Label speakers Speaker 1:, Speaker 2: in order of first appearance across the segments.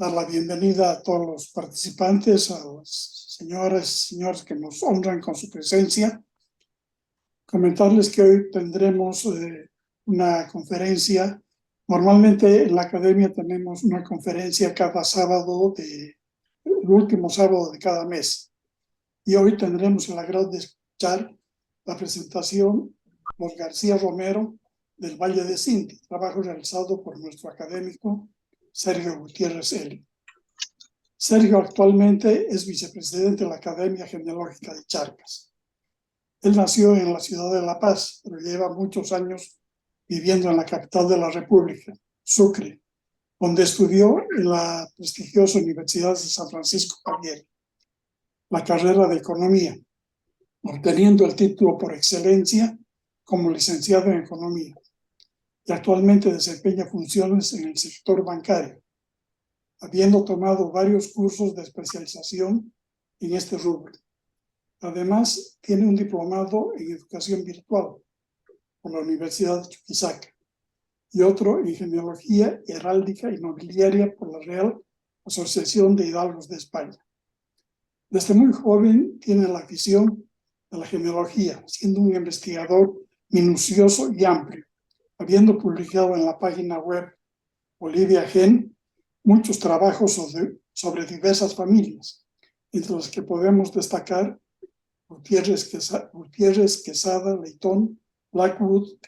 Speaker 1: dar la bienvenida a todos los participantes, a las señoras y señores que nos honran con su presencia. Comentarles que hoy tendremos una conferencia. Normalmente en la academia tenemos una conferencia cada sábado, el último sábado de cada mes. Y hoy tendremos el agrado de escuchar la presentación por García Romero del Valle de Cinti, trabajo realizado por nuestro académico Sergio Gutiérrez Eli. Sergio actualmente es vicepresidente de la Academia Genealógica de Charcas. Él nació en la ciudad de La Paz, pero lleva muchos años viviendo en la capital de la República, Sucre, donde estudió en la prestigiosa Universidad de San Francisco Javier la carrera de Economía, obteniendo el título por excelencia como licenciado en Economía, y actualmente desempeña funciones en el sector bancario, habiendo tomado varios cursos de especialización en este rubro. Además, tiene un diplomado en educación virtual por la Universidad de Chuquisaca y otro en genealogía heráldica y nobiliaria por la Real Asociación de Hidalgos de España. Desde muy joven tiene la afición de la genealogía, siendo un investigador minucioso y amplio, habiendo publicado en la página web Bolivia Gen muchos trabajos sobre diversas familias, entre los que podemos destacar Gutiérrez Quesada, Leitón, Blackwood,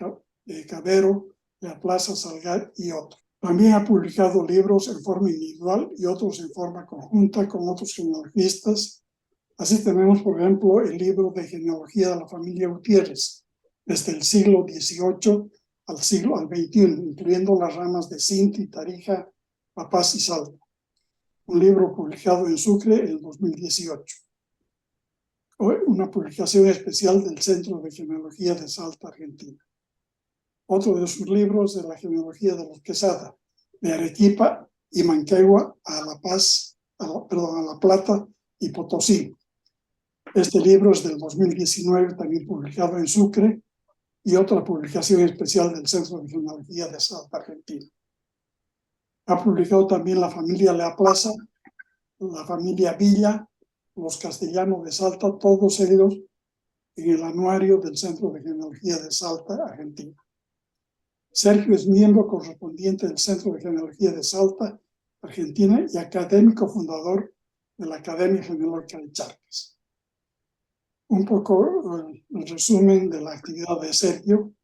Speaker 1: Cabero, La Plaza, Salgar y otros. También ha publicado libros en forma individual y otros en forma conjunta con otros genealogistas. Así tenemos, por ejemplo, el libro de genealogía de la familia Gutiérrez, desde el siglo XVIII al XXI, incluyendo las ramas de Cinti, Tarija, La Paz y Salta. Un libro publicado en Sucre en 2018. Una publicación especial del Centro de Genealogía de Salta, Argentina. Otro de sus libros de la genealogía de los Quesada, de Arequipa y Manquehue a La Paz, a La Plata y Potosí. Este libro es del 2019, también publicado en Sucre, y otra publicación especial del Centro de Genealogía de Salta, Argentina. Ha publicado también la familia La Plaza, la familia Villa, los castellanos de Salta, todos ellos en el anuario del Centro de Genealogía de Salta, Argentina. Sergio es miembro correspondiente del Centro de Genealogía de Salta, Argentina, y académico fundador de la Academia Genealógica de Charcas. Un poco el resumen de la actividad de Sergio,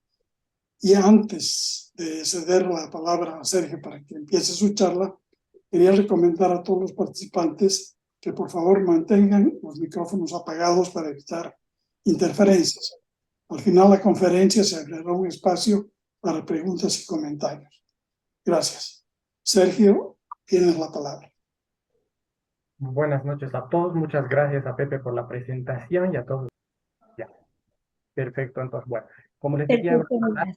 Speaker 1: y antes de ceder la palabra a Sergio para que empiece su charla, quería recomendar a todos los participantes que por favor mantengan los micrófonos apagados para evitar interferencias. Al final de la conferencia se abrirá un espacio para preguntas y comentarios. Gracias. Sergio, tienes la palabra.
Speaker 2: Buenas noches a todos. Muchas gracias a Pepe por la presentación y a todos. Ya. Perfecto. Entonces, bueno, como les decía, vamos a hablar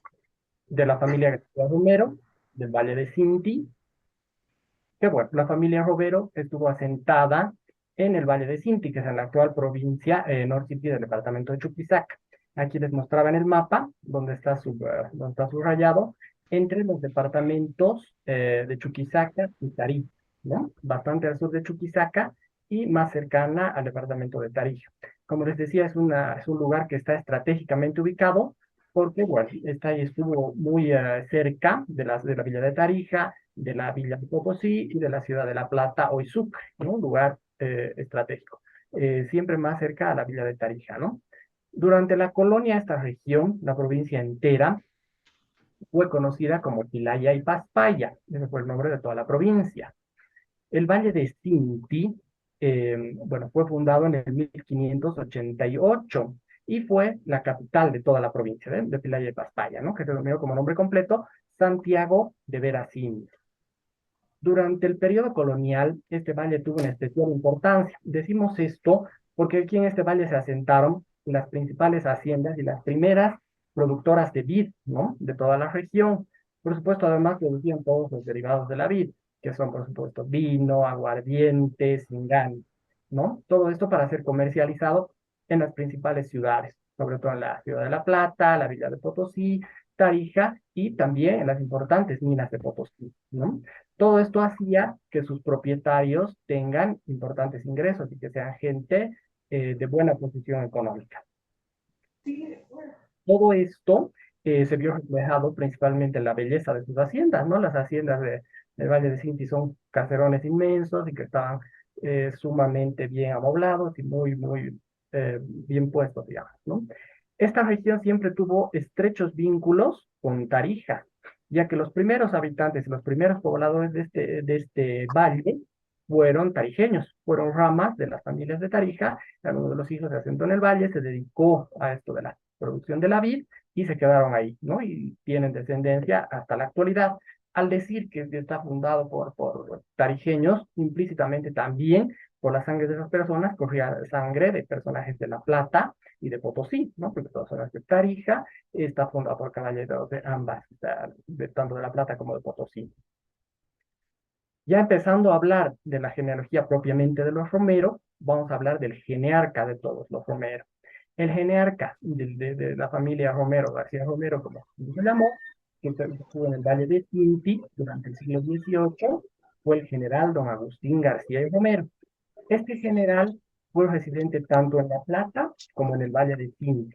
Speaker 2: de la familia García Romero, del Valle de Cinti, que bueno, la familia Romero estuvo asentada en el Valle de Cinti, que es en la actual provincia Nor-Cinti del departamento de Chuquisaca. Aquí les mostraba en el mapa donde está subrayado entre los departamentos de Chuquisaca y Tarija, ¿no? Bastante al sur de Chuquisaca y más cercana al departamento de Tarija. Como les decía, es un lugar que está estratégicamente ubicado porque, bueno, estuvo muy cerca de la villa de Tarija, de la villa de Potosí y de la ciudad de La Plata, hoy Sucre, ¿no? Un lugar estratégico. Siempre más cerca a la villa de Tarija, ¿no? Durante la colonia, esta región, la provincia entera, fue conocida como Pilaya y Paspaya. Ese fue el nombre de toda la provincia. El Valle de Cinti, bueno, fue fundado en el 1588 y fue la capital de toda la provincia de Pilaya y Paspaya, ¿no? Que se denominó como nombre completo Santiago de Veracinti. Durante el periodo colonial, este valle tuvo una especial importancia. Decimos esto porque aquí en este valle se asentaron las principales haciendas y las primeras productoras de vid, ¿no? De toda la región. Por supuesto, además producían todos los derivados de la vid, que son, por supuesto, vino, aguardiente, cingán, ¿no? Todo esto para ser comercializado en las principales ciudades, sobre todo en la ciudad de La Plata, la villa de Potosí, Tarija y también en las importantes minas de Potosí, ¿no? Todo esto hacía que sus propietarios tengan importantes ingresos y que sean gente de buena posición económica. Todo esto se vio reflejado principalmente en la belleza de sus haciendas, ¿no? Las haciendas del Valle de Sinti son caserones inmensos y que estaban sumamente bien amoblados y muy bien puestos, digamos, ¿no? Esta región siempre tuvo estrechos vínculos con Tarija, ya que los primeros habitantes y los primeros pobladores de este valle fueron tarijeños, fueron ramas de las familias de Tarija. Uno de los hijos se asentó en el valle, se dedicó a esto de la producción de la vid y se quedaron ahí, ¿no? Y tienen descendencia hasta la actualidad. Al decir que está fundado por tarijeños, implícitamente también por la sangre de esas personas corría sangre de personajes de La Plata y de Potosí, ¿no? Porque todas son de Tarija, está fundado por caballeros de ambas, o sea, tanto de La Plata como de Potosí. Ya empezando a hablar de la genealogía propiamente de los Romero, vamos a hablar del genearca de todos los Romero. El genearca de la familia Romero, García Romero, como se llamó, que estuvo en el Valle de Sinti durante el siglo XVIII, fue el general don Agustín García y Romero. Este general fue residente tanto en La Plata como en el Valle de Sinti.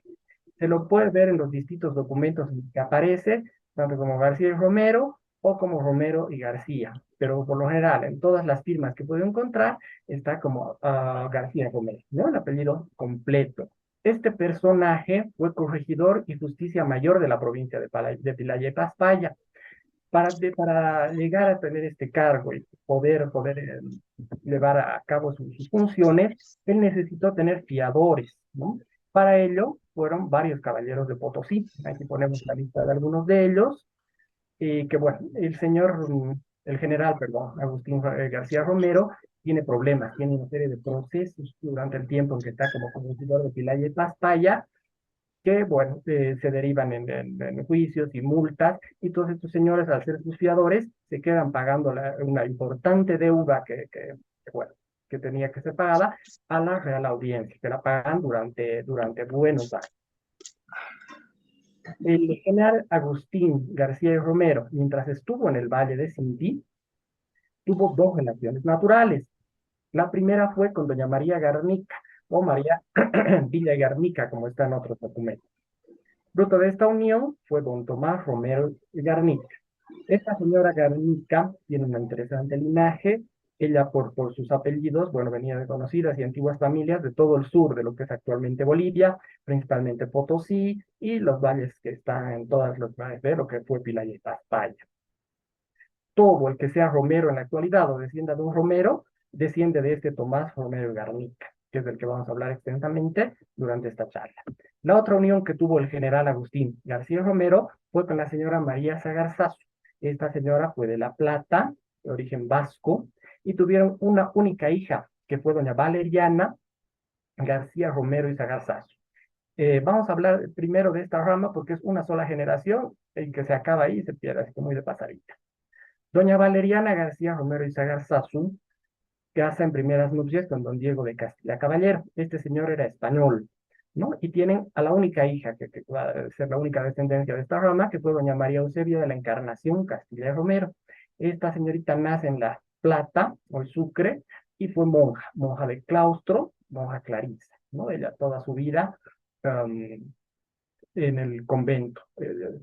Speaker 2: Se lo puede ver en los distintos documentos en que aparece, tanto como García y Romero o como Romero y García. Pero por lo general, en todas las firmas que puedo encontrar, está como García Romero, ¿no? El apellido completo. Este personaje fue corregidor y justicia mayor de la provincia de Pilaya y Paspaya. Para llegar a tener este cargo y poder llevar a cabo sus funciones, él necesitó tener fiadores, ¿no? Para ello fueron varios caballeros de Potosí. Aquí ponemos la lista de algunos de ellos, y que bueno, el general, perdón, Agustín García Romero, tiene problemas, tiene una serie de procesos durante el tiempo en que está como corregidor de Pilaya y Paspaya, que, bueno, se derivan en juicios y multas, y todos estos señores, al ser sus fiadores, se quedan pagando una importante deuda bueno, que tenía que ser pagada a la Real Audiencia, que la pagan durante buenos años. El general Agustín García y Romero, mientras estuvo en el Valle de Sinti, tuvo dos relaciones naturales. La primera fue con doña María Garnica, o María Villa Garnica, como está en otros documentos. Fruto de esta unión fue don Tomás Romero Garnica. Esta señora Garnica tiene un interesante linaje. Ella, por sus apellidos, bueno, venía de conocidas y antiguas familias de todo el sur de lo que es actualmente Bolivia, principalmente Potosí y los valles que están en todas los valles de lo que fue Pilaya y Paspaya. Todo el que sea Romero en la actualidad o descienda de un Romero, desciende de este Tomás Romero Garnica, que es del que vamos a hablar extensamente durante esta charla. La otra unión que tuvo el general Agustín García Romero fue con la señora María Sagarzazu. Esta señora fue de La Plata, de origen vasco, y tuvieron una única hija, que fue doña Valeriana García Romero y Sagarzazu. Vamos a hablar primero de esta rama porque es una sola generación en que se acaba ahí y se pierde, así que muy de pasadita. Doña Valeriana García Romero y Sagarzazu casa en primeras nupcias con don Diego de Castilla Caballero. Este señor era español, ¿no? Y tienen a la única hija, que va a ser la única descendencia de esta rama, que fue doña María Eusebia de la Encarnación Castilla Romero. Esta señorita nace en La Plata, o el Sucre, y fue monja de claustro, monja clarisa, ¿no? Ella toda su vida en el convento.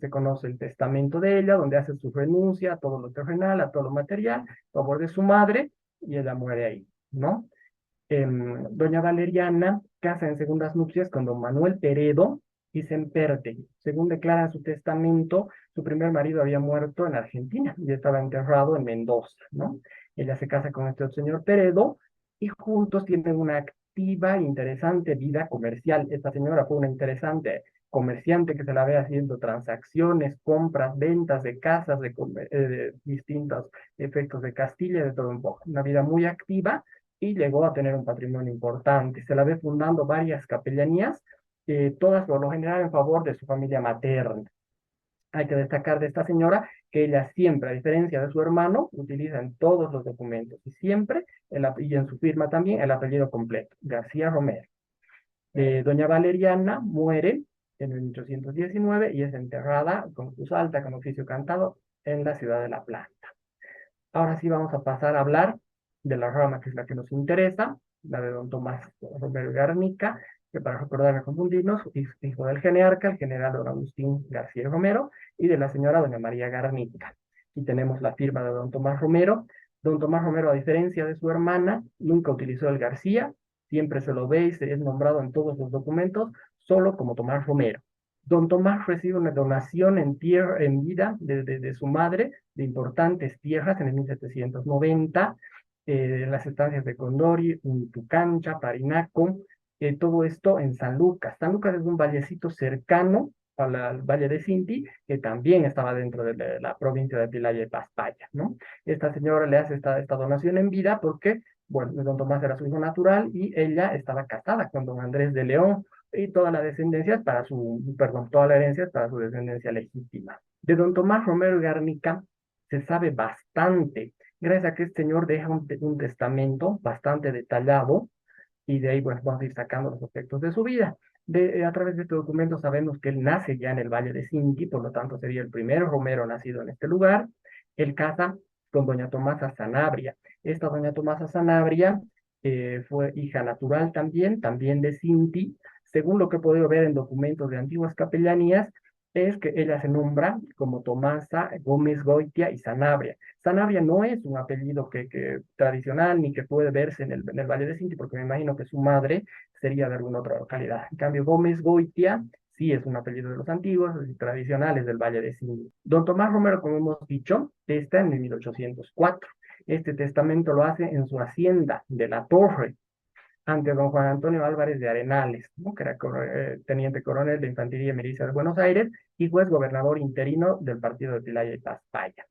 Speaker 2: Se conoce el testamento de ella, donde hace su renuncia a todo lo terrenal, a todo lo material, a favor de su madre, y ella muere ahí, ¿no? Doña Valeriana casa en segundas nupcias con don Manuel Peredo y Semperte. Según declara en su testamento, su primer marido había muerto en Argentina y estaba enterrado en Mendoza, ¿no? Ella se casa con este señor Peredo y juntos tienen una activa e interesante vida comercial. Esta señora fue una interesante comerciante que se la ve haciendo transacciones, compras, ventas de casas, de distintos efectos de Castilla, de todo un poco. Una vida muy activa y llegó a tener un patrimonio importante. Se la ve fundando varias capellanías, todas por lo general en favor de su familia materna. Hay que destacar de esta señora que ella siempre, a diferencia de su hermano, utiliza en todos los documentos y siempre, y en su firma también, el apellido completo, García Romero. Doña Valeriana muere en el 1819 y es enterrada con cruz alta, con oficio cantado, en la ciudad de La Plata. Ahora sí vamos a pasar a hablar de la rama que es la que nos interesa, la de don Tomás Romero Garnica, que para recordar y confundirnos, hijo del generarca, el general don Agustín García Romero, y de la señora doña María Garnica. Aquí tenemos la firma de don Tomás Romero. Don Tomás Romero, a diferencia de su hermana, nunca utilizó el García, siempre se lo ve y se es nombrado en todos los documentos solo como Tomás Romero. Don Tomás recibe una donación en tierra, en vida de su madre, de importantes tierras en el 1790, las estancias de Condori, Tucancha, Parinaco, todo esto en San Lucas. San Lucas es un vallecito cercano al Valle de Sinti, que también estaba dentro de la provincia de Pilaya y Paspaya, ¿no? Esta señora le hace esta donación en vida porque, bueno, don Tomás era su hijo natural y ella estaba casada con don Andrés de León, y toda la descendencia para su, perdón, toda la herencia es para su descendencia legítima. De don Tomás Romero Garnica se sabe bastante, gracias a que este señor deja un testamento bastante detallado, y de ahí, bueno, vamos a ir sacando los aspectos de su vida. A través de este documento sabemos que él nace ya en el Valle de Sinqui, por lo tanto sería el primer romero nacido en este lugar. Él casa con doña Tomasa Sanabria. Esta doña Tomasa Sanabria fue hija natural también de Sinti. Según lo que he podido ver en documentos de antiguas capellanías, es que ella se nombra como Tomasa Gómez Goitia y Sanabria. Sanabria no es un apellido que tradicional ni que puede verse en el Valle de Sinti, porque me imagino que su madre sería de alguna otra localidad. En cambio, Gómez Goitia sí es un apellido de los antiguos y tradicionales del Valle de Sinti. Don Tomás Romero, como hemos dicho, está en el 1804. Este testamento lo hace en su hacienda de La Torre, ante don Juan Antonio Álvarez de Arenales, ¿no? Que era teniente coronel de Infantería y Milicia de Buenos Aires y juez gobernador interino del partido de Pilaya y Paspaya.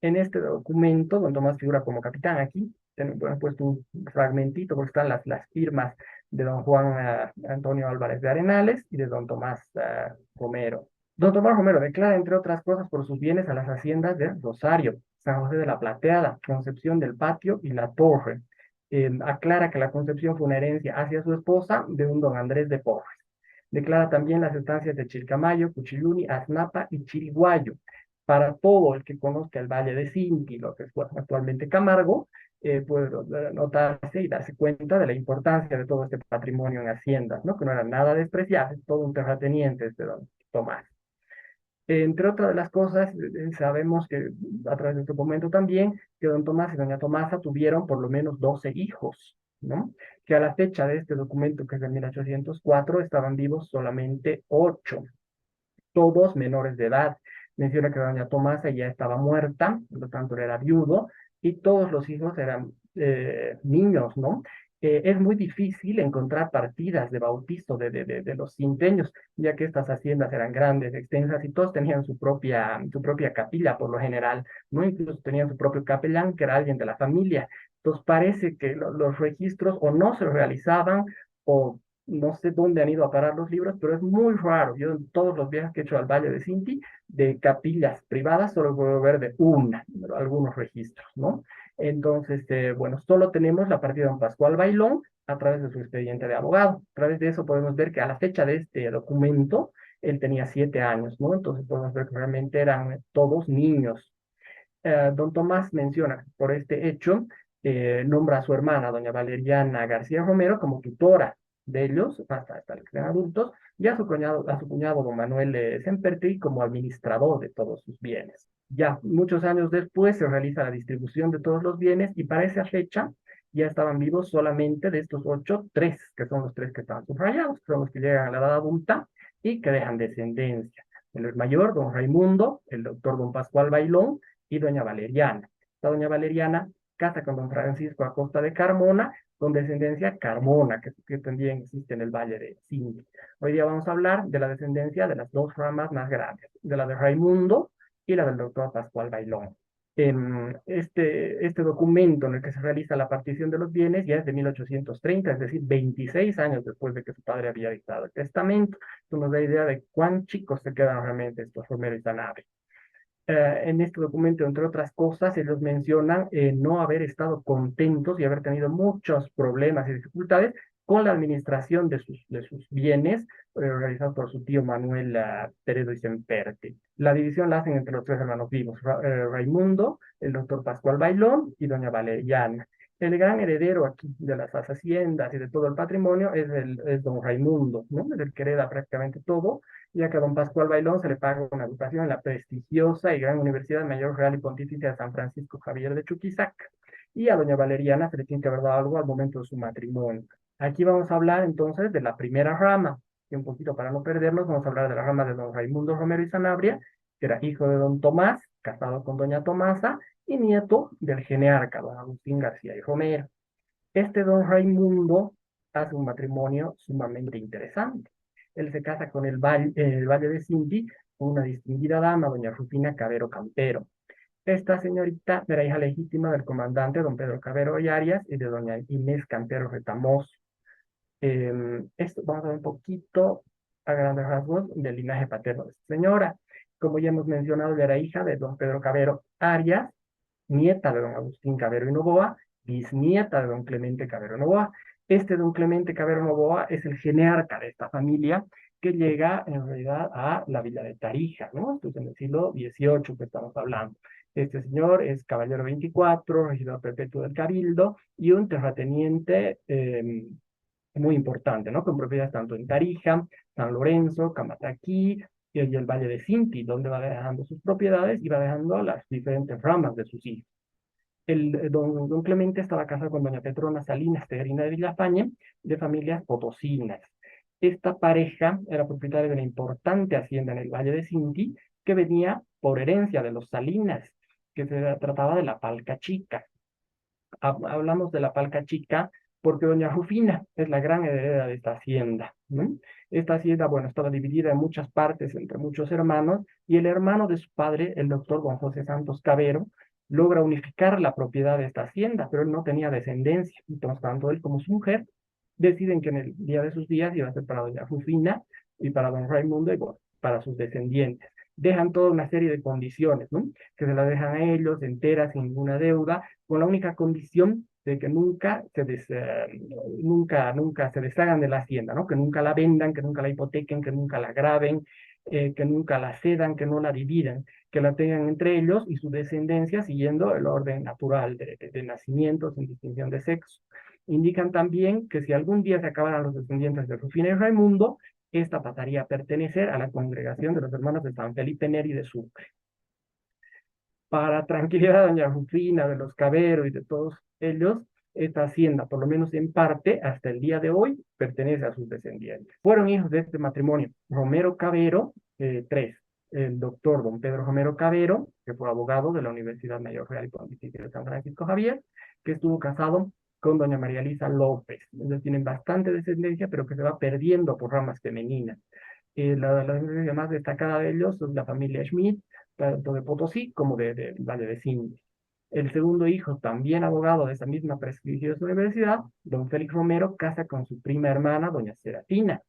Speaker 2: En este documento, don Tomás figura como capitán. Aquí bueno, puesto un fragmentito porque están las firmas de don Juan Antonio Álvarez de Arenales y de don Tomás Romero. Don Tomás Romero declara, entre otras cosas, por sus bienes a las haciendas de Rosario, San José de la Plateada, Concepción del Patio y La Torre. Aclara que la Concepción fue una herencia hacia su esposa de un don Andrés de Porres. Declara también las estancias de Chilcamayo, Cuchiluni, Aznapa y Chiriguayo. Para todo el que conozca el Valle de Sinti, lo que es actualmente Camargo, puede notarse y darse cuenta de la importancia de todo este patrimonio en haciendas, ¿no? Que no era nada despreciable, todo un terrateniente de don Tomás. Entre otras de las cosas, sabemos que a través de este documento también, que don Tomás y doña Tomasa tuvieron por lo menos 12 hijos, ¿no? Que a la fecha de este documento, que es de 1804, estaban vivos solamente 8, todos menores de edad. Menciona que doña Tomasa ya estaba muerta, por lo tanto era viudo, y todos los hijos eran niños, ¿no? Es muy difícil encontrar partidas de bautizo de los sinteños, ya que estas haciendas eran grandes, extensas, y todos tenían su propia capilla por lo general, ¿no? Incluso tenían su propio capellán, que era alguien de la familia. Entonces parece que los registros o no se realizaban o no sé dónde han ido a parar los libros, pero es muy raro. Yo en todos los viajes que he hecho al Valle de Sinti, de capillas privadas, solo puedo ver de algunos registros, ¿no? Entonces, bueno, solo tenemos la partida de don Pascual Bailón a través de su expediente de abogado. A través de eso podemos ver que a la fecha de este documento, él tenía 7 años, ¿no? Entonces podemos ver que realmente eran todos niños. Don Tomás menciona por este hecho, nombra a su hermana, doña Valeriana García Romero, como tutora de ellos, hasta que sean adultos, y a su cuñado don Manuel Semperti como administrador de todos sus bienes. Ya muchos años después se realiza la distribución de todos los bienes y para esa fecha ya estaban vivos solamente de estos 8, 3, que son los 3 que están subrayados, que son los que llegan a la edad adulta y que dejan descendencia. El mayor, don Raimundo, el doctor don Pascual Bailón y doña Valeriana. La doña Valeriana casa con don Francisco Acosta de Carmona, con descendencia Carmona, que también existe en el Valle de Sinti. Hoy día vamos a hablar de la descendencia de las 2 ramas más grandes, de la de Raimundo y la del doctor Pascual Bailón. Este documento en el que se realiza la partición de los bienes ya es de 1830, es decir, 26 años después de que su padre había dictado el testamento. Esto nos da idea de cuán chicos se quedan realmente estos Romero y Sanabria. En este documento, entre otras cosas, ellos mencionan no haber estado contentos y haber tenido muchos problemas y dificultades con la administración de sus bienes, realizado por su tío Manuel Teredo y Semperte. La división la hacen entre los tres hermanos vivos, Raimundo, el doctor Pascual Bailón y doña Valeriana. El gran heredero aquí de las haciendas y de todo el patrimonio es don Raimundo, ¿no? Es el que hereda prácticamente todo, ya que a don Pascual Bailón se le paga una educación en la prestigiosa y gran Universidad Mayor Real y Pontificia de San Francisco Javier de Chuquisaca. Y a doña Valeriana se le tiene que haber dado algo al momento de su matrimonio. Aquí vamos a hablar entonces de la primera rama, y un poquito para no perdernos, vamos a hablar de la rama de don Raimundo Romero y Sanabria, que era hijo de don Tomás, casado con doña Tomasa, y nieto del genearca, don Agustín García y Romero. Este don Raimundo hace un matrimonio sumamente interesante. Él se casa con el Valle de Cinti, con una distinguida dama, doña Rufina Cabero Campero. Esta señorita era hija legítima del comandante don Pedro Cabero y Arias y de doña Inés Campero Retamoso. Esto vamos a ver un poquito a grandes rasgos del linaje paterno de esta señora. Como ya hemos mencionado, ella era hija de don Pedro Cabero Arias, nieta de don Agustín Cabero y Novoa, bisnieta de don Clemente Cabero Novoa. Este don Clemente Cabero Novoa es el genearca de esta familia que llega en realidad a la villa de Tarija, ¿no? Esto es en el siglo XVIII que estamos hablando. Este señor es caballero 24, regidor perpetuo del Cabildo y un terrateniente muy importante, ¿no? Con propiedades tanto en Tarija, San Lorenzo, Camataquí y el Valle de Cinti, donde va dejando sus propiedades y va dejando las diferentes ramas de sus hijos. Don Clemente estaba casado con doña Petrona Salinas Tejerina de Villafañe, de familias potosinas. Esta pareja era propietaria de una importante hacienda en el Valle de Cinti, que venía por herencia de los Salinas, que se trataba de la Palca Chica. Hablamos de la Palca Chica porque doña Rufina es la gran heredera de esta hacienda, ¿no? Esta hacienda, bueno, estaba dividida en muchas partes entre muchos hermanos, y el hermano de su padre, el doctor don José Santos Cabero, logra unificar la propiedad de esta hacienda, pero él no tenía descendencia. Entonces, tanto él como su mujer deciden que en el día de sus días iba a ser para doña Rufina y para don Raimundo y bueno, para sus descendientes. Dejan toda una serie de condiciones, ¿no? Que se la dejan a ellos enteras, sin ninguna deuda, con la única condición de que nunca se deshagan de la hacienda, ¿no? Que nunca la vendan, que nunca la hipotequen, que nunca la graben, que nunca la cedan, que no la dividan, que la tengan entre ellos y su descendencia siguiendo el orden natural de nacimiento sin distinción de sexo. Indican también que si algún día se acabaran los descendientes de Rufina y Raimundo, esta pasaría a pertenecer a la congregación de los hermanos de San Felipe Neri de Sucre. Para tranquilidad de doña Rufina, de los Cabero y de todos ellos, esta hacienda, por lo menos en parte, hasta el día de hoy, pertenece a sus descendientes. Fueron hijos de este matrimonio Romero Cabero, tres. El doctor don Pedro Romero Cabero, que fue abogado de la Universidad Mayor Real y Pontificia de San Francisco Javier, que estuvo casado con doña María Elisa López. Ellos tienen bastante descendencia, pero que se va perdiendo por ramas femeninas. La descendencia más destacada de ellos es la familia Schmidt, tanto de Potosí como de Valle de Cinti. El segundo hijo, también abogado de esa misma prestigiosa universidad, don Félix Romero, casa con su prima hermana, doña Serafina.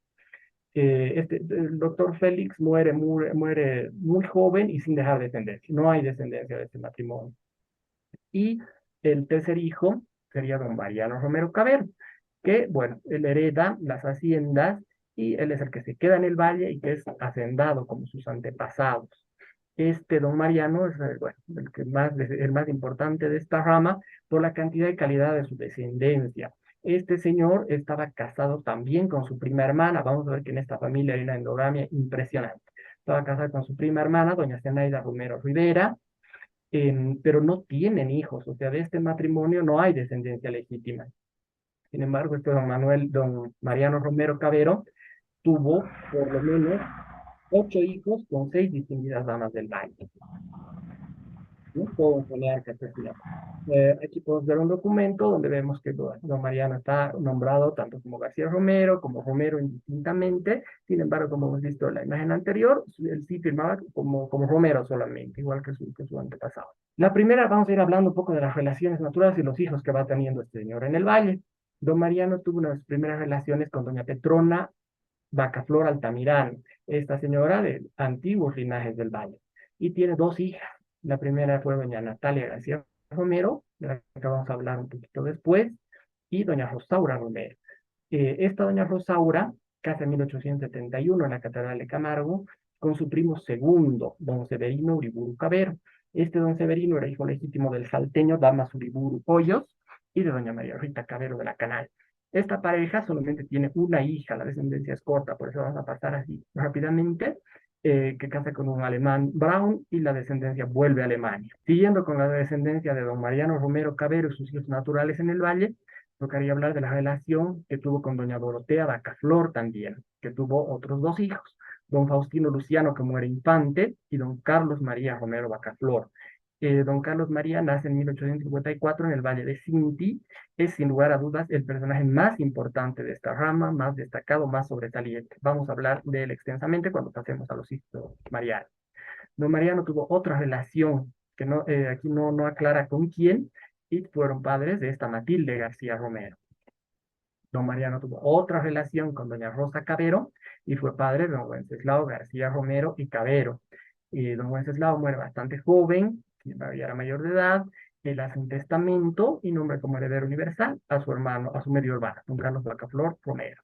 Speaker 2: El doctor Félix muere muy joven y sin dejar descendencia. No hay descendencia de este matrimonio. Y el tercer hijo sería don Mariano Romero Cabero, que, bueno, él hereda las haciendas y él es el que se queda en el valle y que es hacendado como sus antepasados. Este don Mariano es bueno, el más importante de esta rama por la cantidad y calidad de su descendencia. Este señor estaba casado también con su prima hermana. Vamos a ver que en esta familia hay una endogamia impresionante. Estaba casado con su prima hermana, doña Zenaida Romero Rivera, pero no tienen hijos. O sea, de este matrimonio no hay descendencia legítima. Sin embargo, este don Mariano Romero Cabero, tuvo por lo menos 8 hijos con 6 distinguidas damas del valle. ¿No? Todo un genealógico especial. Aquí podemos ver un documento donde vemos que don Mariano está nombrado tanto como García Romero, como Romero indistintamente. Sin embargo, como hemos visto en la imagen anterior, él sí firmaba como Romero solamente, igual que su antepasado. La primera, vamos a ir hablando un poco de las relaciones naturales y los hijos que va teniendo este señor en el valle. Don Mariano tuvo unas primeras relaciones con doña Petrona Vacaflor Altamirano, esta señora de antiguos linajes del valle, y tiene 2 hijas. La primera fue doña Natalia García Romero, de la que vamos a hablar un poquito después, y doña Rosaura Romero. Esta doña Rosaura casa en 1871 en la Catedral de Camargo con su primo segundo, don Severino Uriburu Cabero. Este don Severino era hijo legítimo del salteño Damas Uriburu Hoyos y de doña María Rita Cabero de la Canal. Esta pareja solamente tiene una hija, la descendencia es corta, por eso vamos a pasar así rápidamente, que casa con un alemán Braun y la descendencia vuelve a Alemania. Siguiendo con la descendencia de don Mariano Romero Cabero y sus hijos naturales en el Valle, tocaría hablar de la relación que tuvo con doña Dorotea Bacaflor también, que tuvo otros dos hijos, don Faustino Luciano, que muere infante, y don Carlos María Romero Bacaflor. Don Carlos María nace en 1854 en el Valle de Cinti, es sin lugar a dudas el personaje más importante de esta rama, más destacado, más sobresaliente. Vamos a hablar de él extensamente cuando pasemos a los hijos de Mariano. Don Mariano tuvo otra relación que no, aquí no aclara con quién, y fueron padres de esta Matilde García Romero. Don Mariano tuvo otra relación con doña Rosa Cabero y fue padre de don Wenceslao García Romero y Cabero. Don Wenceslao muere bastante joven, ya era mayor de edad, él hace un testamento y nombra como heredero universal a su hermano, a su medio hermano, don Carlos Bacaflor Romero.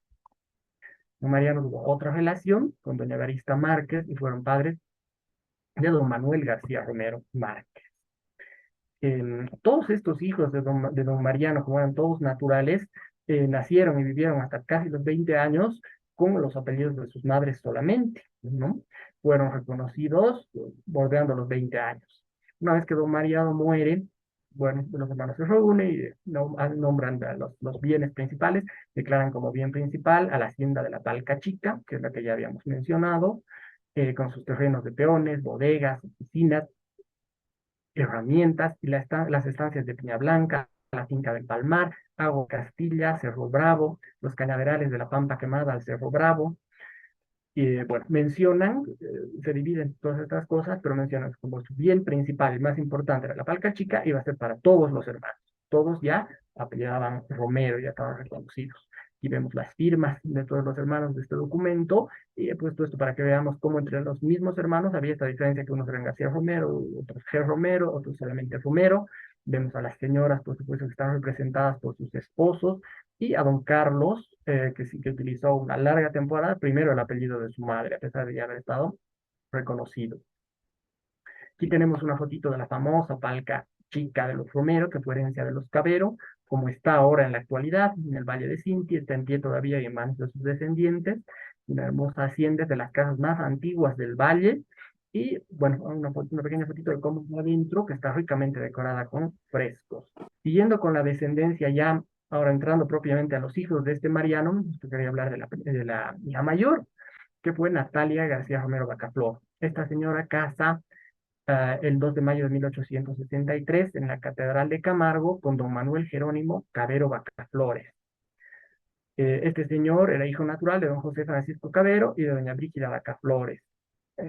Speaker 2: Don Mariano tuvo otra relación con doña Garista Márquez y fueron padres de don Manuel García Romero Márquez. Todos estos hijos de don Mariano, como eran todos naturales, nacieron y vivieron hasta casi los 20 años con los apellidos de sus madres solamente, ¿no? Fueron reconocidos bordeando los 20 años. Una vez que don Mariano muere, bueno, los hermanos se reúnen y nombran los bienes principales, declaran como bien principal a la hacienda de la Palca Chica, que es la que ya habíamos mencionado, con sus terrenos de peones, bodegas, oficinas, herramientas y las estancias de Piña Blanca, la finca del Palmar, Agua Castilla, Cerro Bravo, los cañaverales de la Pampa Quemada al Cerro Bravo. Y bueno, mencionan, se dividen todas estas cosas, pero mencionan como su bien principal y más importante era la Palca Chica, iba a ser para todos los hermanos. Todos ya apellidaban Romero, ya estaban reconocidos. Y vemos las firmas de todos los hermanos de este documento, y he puesto esto para que veamos cómo entre los mismos hermanos había esta diferencia, que unos eran García Romero, otros G. Romero, otros solamente Romero. Vemos a las señoras, por supuesto, que están representadas por sus esposos, y a don Carlos, que sí que utilizó una larga temporada, primero el apellido de su madre, a pesar de ya haber estado reconocido. Aquí tenemos una fotito de la famosa Palca Chica de los Romero, que fue herencia de los Cabero, como está ahora en la actualidad, en el Valle de Cinti, está en pie todavía y en manos de sus descendientes, una hermosa hacienda de las casas más antiguas del valle, y bueno, una pequeña fotito de cómo está adentro, que está ricamente decorada con frescos. Siguiendo con la descendencia ya, ahora entrando propiamente a los hijos de este Mariano, quería hablar de la hija mayor, que fue Natalia García Romero Bacaflor. Esta señora casa el 2 de mayo de 1873 en la Catedral de Camargo con don Manuel Jerónimo Cabero Bacaflores. Este señor era hijo natural de don José Francisco Cabero y de doña Brígida Bacaflores.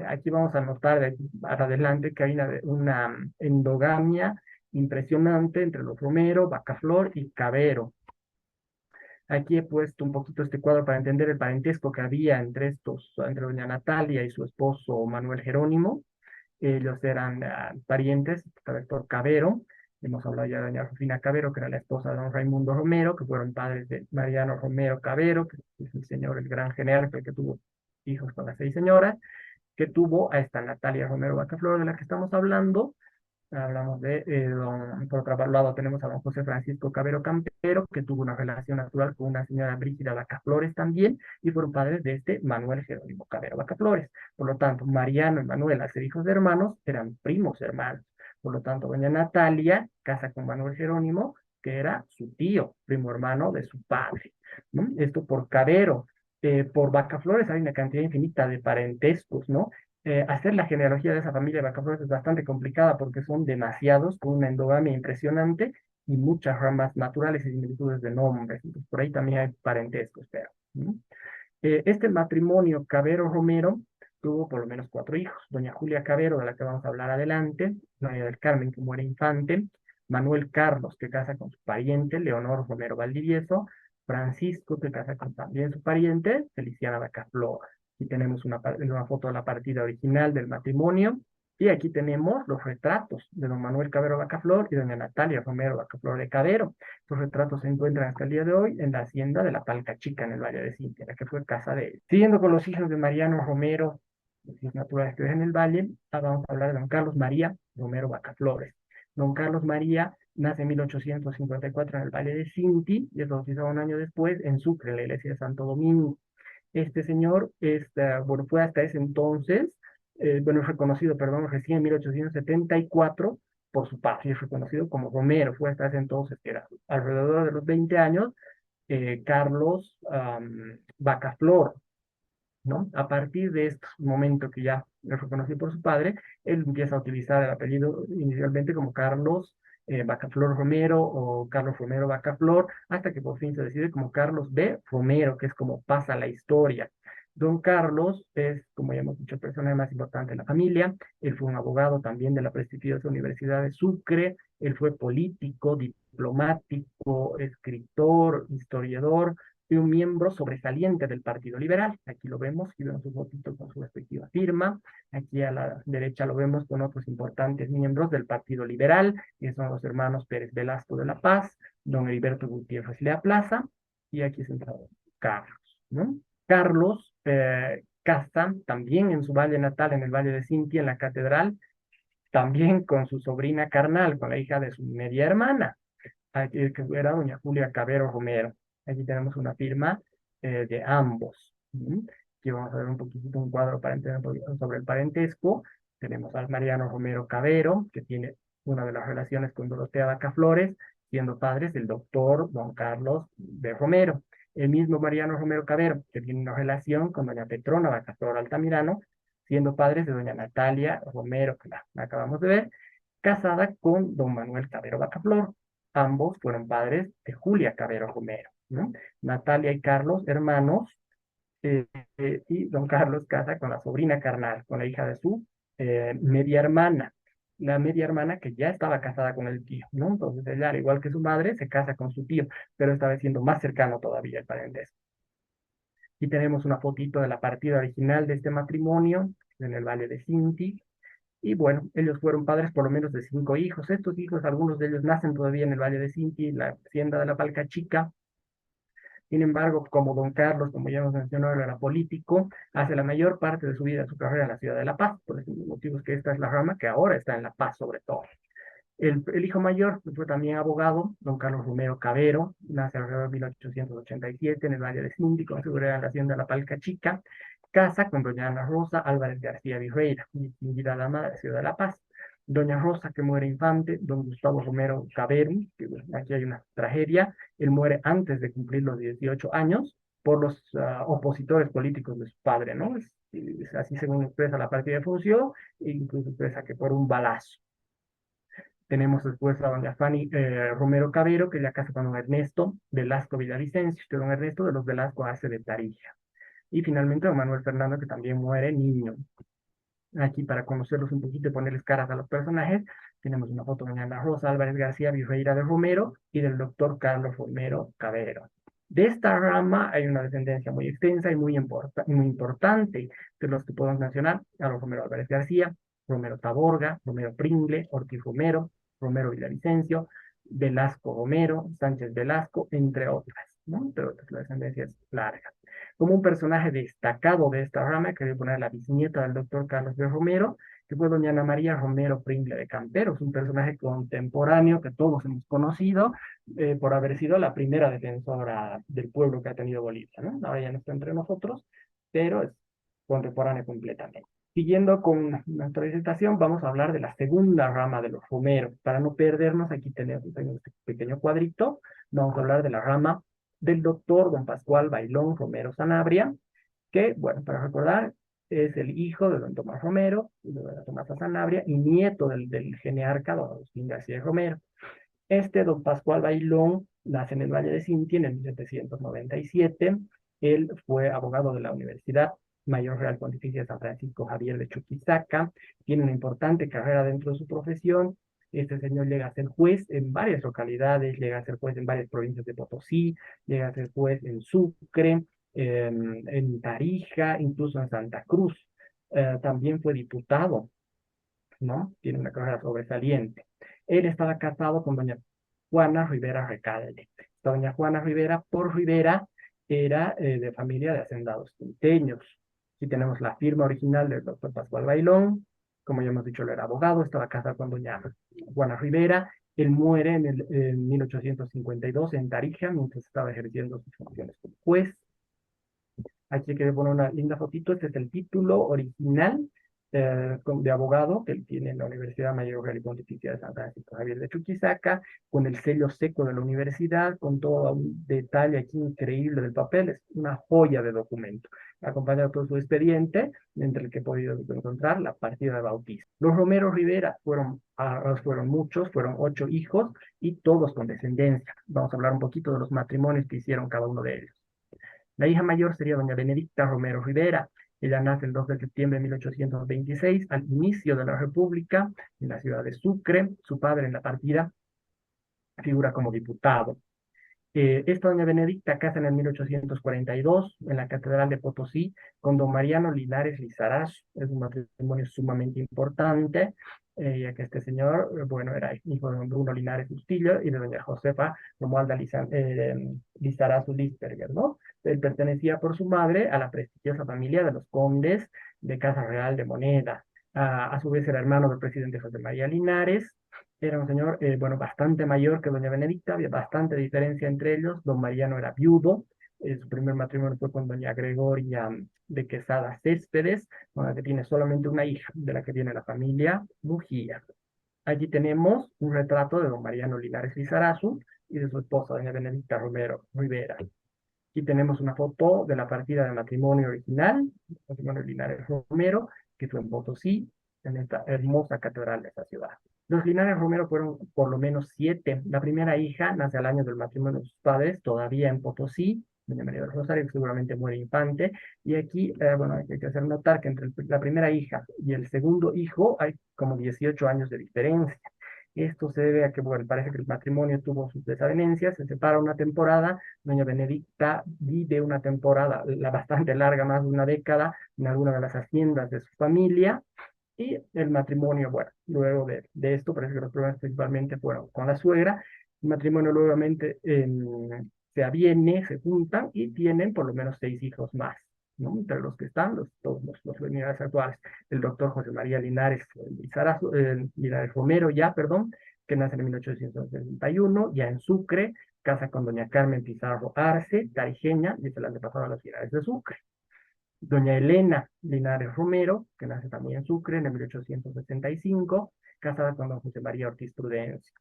Speaker 2: Aquí vamos a notar de aquí para adelante que hay una endogamia impresionante entre los Romero, Bacaflor y Cabero. Aquí he puesto un poquito este cuadro para entender el parentesco que había entre doña Natalia y su esposo Manuel Jerónimo. Ellos eran parientes, doctor Cabero. Hemos hablado ya de doña Rufina Cabero, que era la esposa de don Raimundo Romero, que fueron padres de Mariano Romero Cabero, que es el señor, el gran general, que tuvo hijos con las 6 señoras, que tuvo a esta Natalia Romero Bacaflor, de la que estamos hablando. Hablamos de, por otro lado tenemos a don José Francisco Cabero Campero, que tuvo una relación natural con una señora Brígida Bacaflores también, y fueron padres de este Manuel Jerónimo Cabero Bacaflores. Por lo tanto, Mariano y Manuel, al ser hijos de hermanos, eran primos hermanos. Por lo tanto, doña Natalia casa con Manuel Jerónimo, que era su tío, primo hermano de su padre, ¿no? Esto por Cabero. Por Bacaflores hay una cantidad infinita de parentescos, ¿no? Hacer la genealogía de esa familia de Bacaflores es bastante complicada porque son demasiados, con una endogamia impresionante y muchas ramas naturales y similitudes de nombres. Entonces, por ahí también hay parentescos, pero, ¿no? Este matrimonio Cabero-Romero tuvo por lo menos 4 hijos. Doña Julia Cabero, de la que vamos a hablar adelante, María del Carmen, que muere infante, Manuel Carlos, que casa con su pariente, Leonor Romero Valdivieso, Francisco, que casa con también su pariente, Feliciana Bacaflor. Aquí tenemos una foto de la partida original del matrimonio. Y aquí tenemos los retratos de don Manuel Cabero Bacaflor y doña Natalia Romero Bacaflor de Cabero. Los retratos se encuentran hasta el día de hoy en la hacienda de la Palca Chica en el Valle de Cintia, la que fue casa de él. Siguiendo con los hijos de Mariano Romero, los hijos naturales que viven en el Valle, vamos a hablar de don Carlos María Romero Bacaflores. Don Carlos María nace en 1854 en el Valle de Cinti y es bautizado un año después en Sucre, en la iglesia de Santo Domingo. Este señor, bueno, fue hasta ese entonces, bueno, es reconocido, perdón, recién en 1874 por su padre, es reconocido como Romero, fue hasta ese entonces, que era alrededor de los 20 años, Carlos Bacaflor, ¿no? A partir de este momento que ya es reconocido por su padre, él empieza a utilizar el apellido inicialmente como Carlos Bacaflor Romero o Carlos Romero Bacaflor, hasta que por fin se decide como Carlos B. Romero, que es como pasa la historia. Don Carlos es, como ya hemos dicho, el personaje más importante de la familia. Él fue un abogado también de la prestigiosa Universidad de Sucre. Él fue político, diplomático, escritor, historiador y un miembro sobresaliente del Partido Liberal. Aquí lo vemos, y vemos su fotito con su respectiva firma. Aquí a la derecha lo vemos con otros importantes miembros del Partido Liberal, que son los hermanos Pérez Velasco de La Paz, don Heriberto Gutiérrez Lea Plaza, y aquí centrado Carlos, ¿no? Carlos casa también en su valle natal, en el Valle de Cintia, en la catedral, también con su sobrina carnal, con la hija de su media hermana, aquí, que era doña Julia Cabero Romero. Aquí tenemos una firma de ambos. ¿Mm? Aquí vamos a ver un poquitito un cuadro para entender un poquito sobre el parentesco. Tenemos al Mariano Romero Cabero, que tiene una de las relaciones con Dorotea Vaca Flores, siendo padres del doctor don Carlos de Romero. El mismo Mariano Romero Cabero, que tiene una relación con doña Petrona Vaca Flor Altamirano, siendo padres de doña Natalia Romero, que la acabamos de ver, casada con don Manuel Cabero Bacaflor. Ambos fueron padres de Julia Cabero Romero, ¿no? Natalia y Carlos, hermanos, eh, y don Carlos casa con la sobrina carnal, con la hija de su media hermana. La media hermana que ya estaba casada con el tío, ¿no? Entonces ella, al igual que su madre, se casa con su tío, pero esta vez siendo más cercano todavía el parentesco. Aquí tenemos una fotito de la partida original de este matrimonio en el Valle de Cinti. Y bueno, ellos fueron padres por lo menos de 5 hijos. Estos hijos, algunos de ellos nacen todavía en el Valle de Cinti, la hacienda de la Palca Chica. Sin embargo, como don Carlos, como ya hemos mencionado, él era político, hace la mayor parte de su vida, su carrera en la ciudad de La Paz, por esos motivos que esta es la rama que ahora está en La Paz sobre todo. El hijo mayor fue también abogado, don Carlos Romero Cabero, nace alrededor de 1887 en el Valle de Cinti, con seguridad en la hacienda de la Palca Chica, casa con doña Ana Rosa Álvarez García Virreira, distinguida dama de la ciudad de La Paz. Doña Rosa, que muere infante, don Gustavo Romero Cabero, que bueno, aquí hay una tragedia, él muere antes de cumplir los 18 años por los opositores políticos de su padre, ¿no? Así según expresa la partida de función, e incluso expresa que por un balazo. Tenemos después a doña Fanny Romero Cabero, que ya casa con don Ernesto Velasco Villavicencio, que don Ernesto de los Velasco hace de Tarija. Y finalmente don Manuel Fernando, que también muere niño. Aquí para conocerlos un poquito y ponerles caras a los personajes, tenemos una foto de doña Ana Rosa Álvarez García Virreira de Romero y del doctor Carlos Romero Cabero. De esta rama hay una descendencia muy extensa y muy importante, de los que podemos mencionar a los Romero Álvarez García, Romero Taborga, Romero Pringle, Ortiz Romero, Romero Villavicencio, Velasco Romero, Sánchez Velasco, entre otras, ¿no? Pero la descendencia es larga. Como un personaje destacado de esta rama, quería poner la bisnieta del doctor Carlos de Romero, que fue doña Ana María Romero Pringle de Camperos, un personaje contemporáneo que todos hemos conocido por haber sido la primera defensora del pueblo que ha tenido Bolivia, ¿no? Ahora ya no está entre nosotros, pero es contemporáneo completamente. Siguiendo con nuestra disertación, vamos a hablar de la segunda rama de los Romero. Para no perdernos, aquí tenemos este pequeño cuadrito, vamos a hablar de la rama del doctor don Pascual Bailón Romero Sanabria, que, bueno, para recordar, es el hijo de don Tomás Romero, de doña Tomasa Sanabria, y nieto del genearca don Agustín García Romero. Este don Pascual Bailón nace en el Valle de Cinti en el 1797. Él fue abogado de la Universidad Mayor Real Pontificia de San Francisco Javier de Chuquisaca, tiene una importante carrera dentro de su profesión. Este señor llega a ser juez en varias localidades, llega a ser juez en varias provincias de Potosí, llega a ser juez en Sucre, en Tarija, incluso en Santa Cruz. También fue diputado ¿no? Tiene una carrera sobresaliente. Él estaba casado con doña Juana Rivera Recalde. Esta doña Juana Rivera, por Rivera, era de familia de hacendados quinteños. Aquí tenemos la firma original del doctor Pascual Bailón. Como ya hemos dicho, él era abogado, estaba casado con doña Juana Rivera. Él muere en 1852 en Tarija, mientras estaba ejerciendo sus funciones como juez. Aquí que poner una linda fotito. Este es el título original de abogado que él tiene en la Universidad Mayor Real y Pontificia de San Francisco Javier de Chuquisaca, con el sello seco de la universidad, con todo un detalle aquí increíble del papel. Es una joya de documento. Acompañado todo su expediente, entre el que he podido encontrar la partida de bautismo. Los Romero Rivera fueron muchos, fueron 8 hijos y todos con descendencia. Vamos a hablar un poquito de los matrimonios que hicieron cada uno de ellos. La hija mayor sería doña Benedicta Romero Rivera. Ella nace el 2 de septiembre de 1826, al inicio de la República, en la ciudad de Sucre. Su padre en la partida figura como diputado. Esta doña Benedicta casa en el 1842 en la Catedral de Potosí con don Mariano Linares Lizarazo. Es un matrimonio sumamente importante, ya que este señor, bueno, era hijo de don Bruno Linares Bustillo y de doña Josefa Romualda Lizarazo Lisperger, ¿no? Él pertenecía por su madre a la prestigiosa familia de los condes de Casa Real de Moneda. A su vez era hermano del presidente José María Linares. Era un señor, bueno, bastante mayor que doña Benedicta, había bastante diferencia entre ellos. Don Mariano era viudo, su primer matrimonio fue con doña Gregoria de Quesada Céspedes, con la que tiene solamente una hija, de la que viene la familia Mujía. Allí tenemos un retrato de don Mariano Linares Lizarazu y de su esposa, doña Benedicta Romero Rivera. Aquí tenemos una foto de la partida de matrimonio original, matrimonio Linares Romero, que fue en Potosí, en esta hermosa catedral de esta ciudad. Los Linares Romero fueron por lo menos 7. La primera hija nace al año del matrimonio de sus padres, todavía en Potosí, doña María del Rosario, que seguramente muere infante. Y aquí, bueno, hay que hacer notar que entre la primera hija y el segundo hijo hay como 18 años de diferencia. Esto se debe a que, bueno, parece que el matrimonio tuvo sus desavenencias, se separa una temporada, doña Benedicta vive una temporada, la bastante larga, más de una década, en alguna de las haciendas de su familia, y el matrimonio, bueno, luego de esto, parece que los problemas principalmente fueron con la suegra. El matrimonio nuevamente se aviene, se juntan y tienen por lo menos 6 hijos más, ¿no? Entre los que están todos los Linares actuales. El doctor José María Linares Linares Romero, ya, perdón, que nace en 1861, ya en Sucre, casa con doña Carmen Pizarro Arce, tarijeña, y se la antepasada a los Linares de Sucre. Doña Elena Linares Romero, que nace también en Sucre en 1865, casada con don José María Ortiz Prudencio.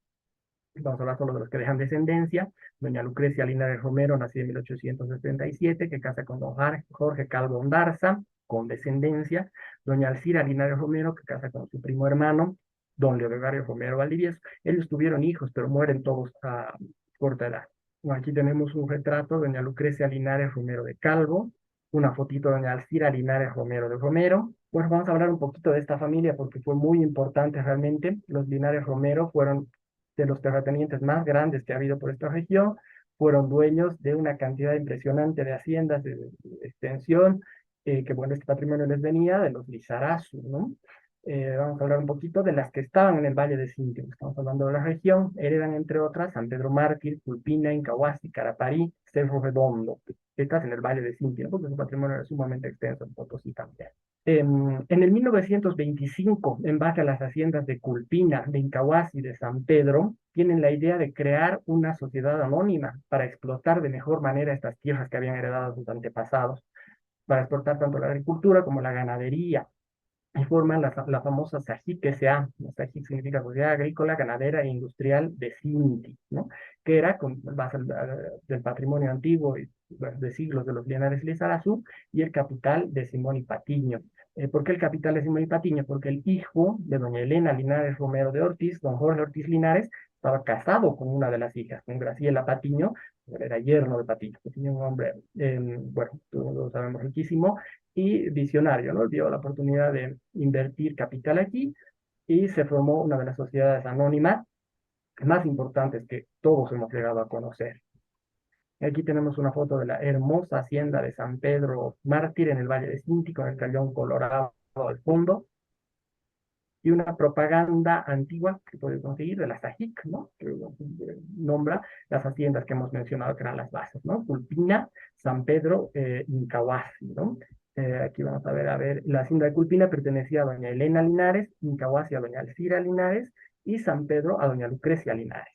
Speaker 2: Vamos a hablar solo de los que dejan descendencia. Doña Lucrecia Linares Romero, nacida en 1877, que casa con don Jorge Calvo Ondarza, con descendencia. Doña Alcira Linares Romero, que casa con su primo hermano, don Leodegario Romero Valdivieso. Ellos tuvieron hijos, pero mueren todos a corta edad. Bueno, aquí tenemos un retrato de doña Lucrecia Linares Romero de Calvo, una fotito de doña Alcira Linares Romero de Romero. Bueno, vamos a hablar un poquito de esta familia porque fue muy importante realmente. Los Linares Romero fueron de los terratenientes más grandes que ha habido por esta región, fueron dueños de una cantidad impresionante de haciendas de extensión, que bueno, este patrimonio les venía de los Lizarazu, ¿no? Vamos a hablar un poquito de las que estaban en el Valle de Sinti. Estamos hablando de la región, heredan entre otras San Pedro Mártir, Culpina, Incahuasi, Caraparí, Cerro Redondo. Estas en el Valle de Sinti, ¿no? Porque su patrimonio era sumamente extenso en Potosí también. En el 1925, en base a las haciendas de Culpina, de Incahuasi y de San Pedro, tienen la idea de crear una sociedad anónima para explotar de mejor manera estas tierras que habían heredado sus antepasados, para explotar tanto la agricultura como la ganadería, y forman la famosa SAGIC S.A. La SAGIC significa Sociedad Agrícola, Ganadera e Industrial de Sinti, ¿no? Que era con base del patrimonio antiguo y bueno, de siglos de los Linares Lizarazu y el capital de Simón y Patiño. ¿Por qué el capital de Simón y Patiño? Porque el hijo de doña Elena Linares Romero de Ortiz, don Jorge Ortiz Linares, estaba casado con una de las hijas, con Graciela Patiño, era yerno de Patiño, que tenía un hombre, bueno, todos lo sabemos, riquísimo, y visionario, ¿no? Dio la oportunidad de invertir capital aquí y se formó una de las sociedades anónimas más importantes que todos hemos llegado a conocer. Aquí tenemos una foto de la hermosa hacienda de San Pedro Mártir en el Valle de Sinti con el Cayón Colorado al fondo. y una propaganda antigua que puede conseguir de la SAGIC, ¿no? Que nombra las haciendas que hemos mencionado que eran las bases, ¿no? Culpina, San Pedro, Incahuasi, ¿no? Aquí vamos a ver, la hacienda de Culpina pertenecía a doña Elena Linares, Incahuasi a doña Alcira Linares y San Pedro a doña Lucrecia Linares.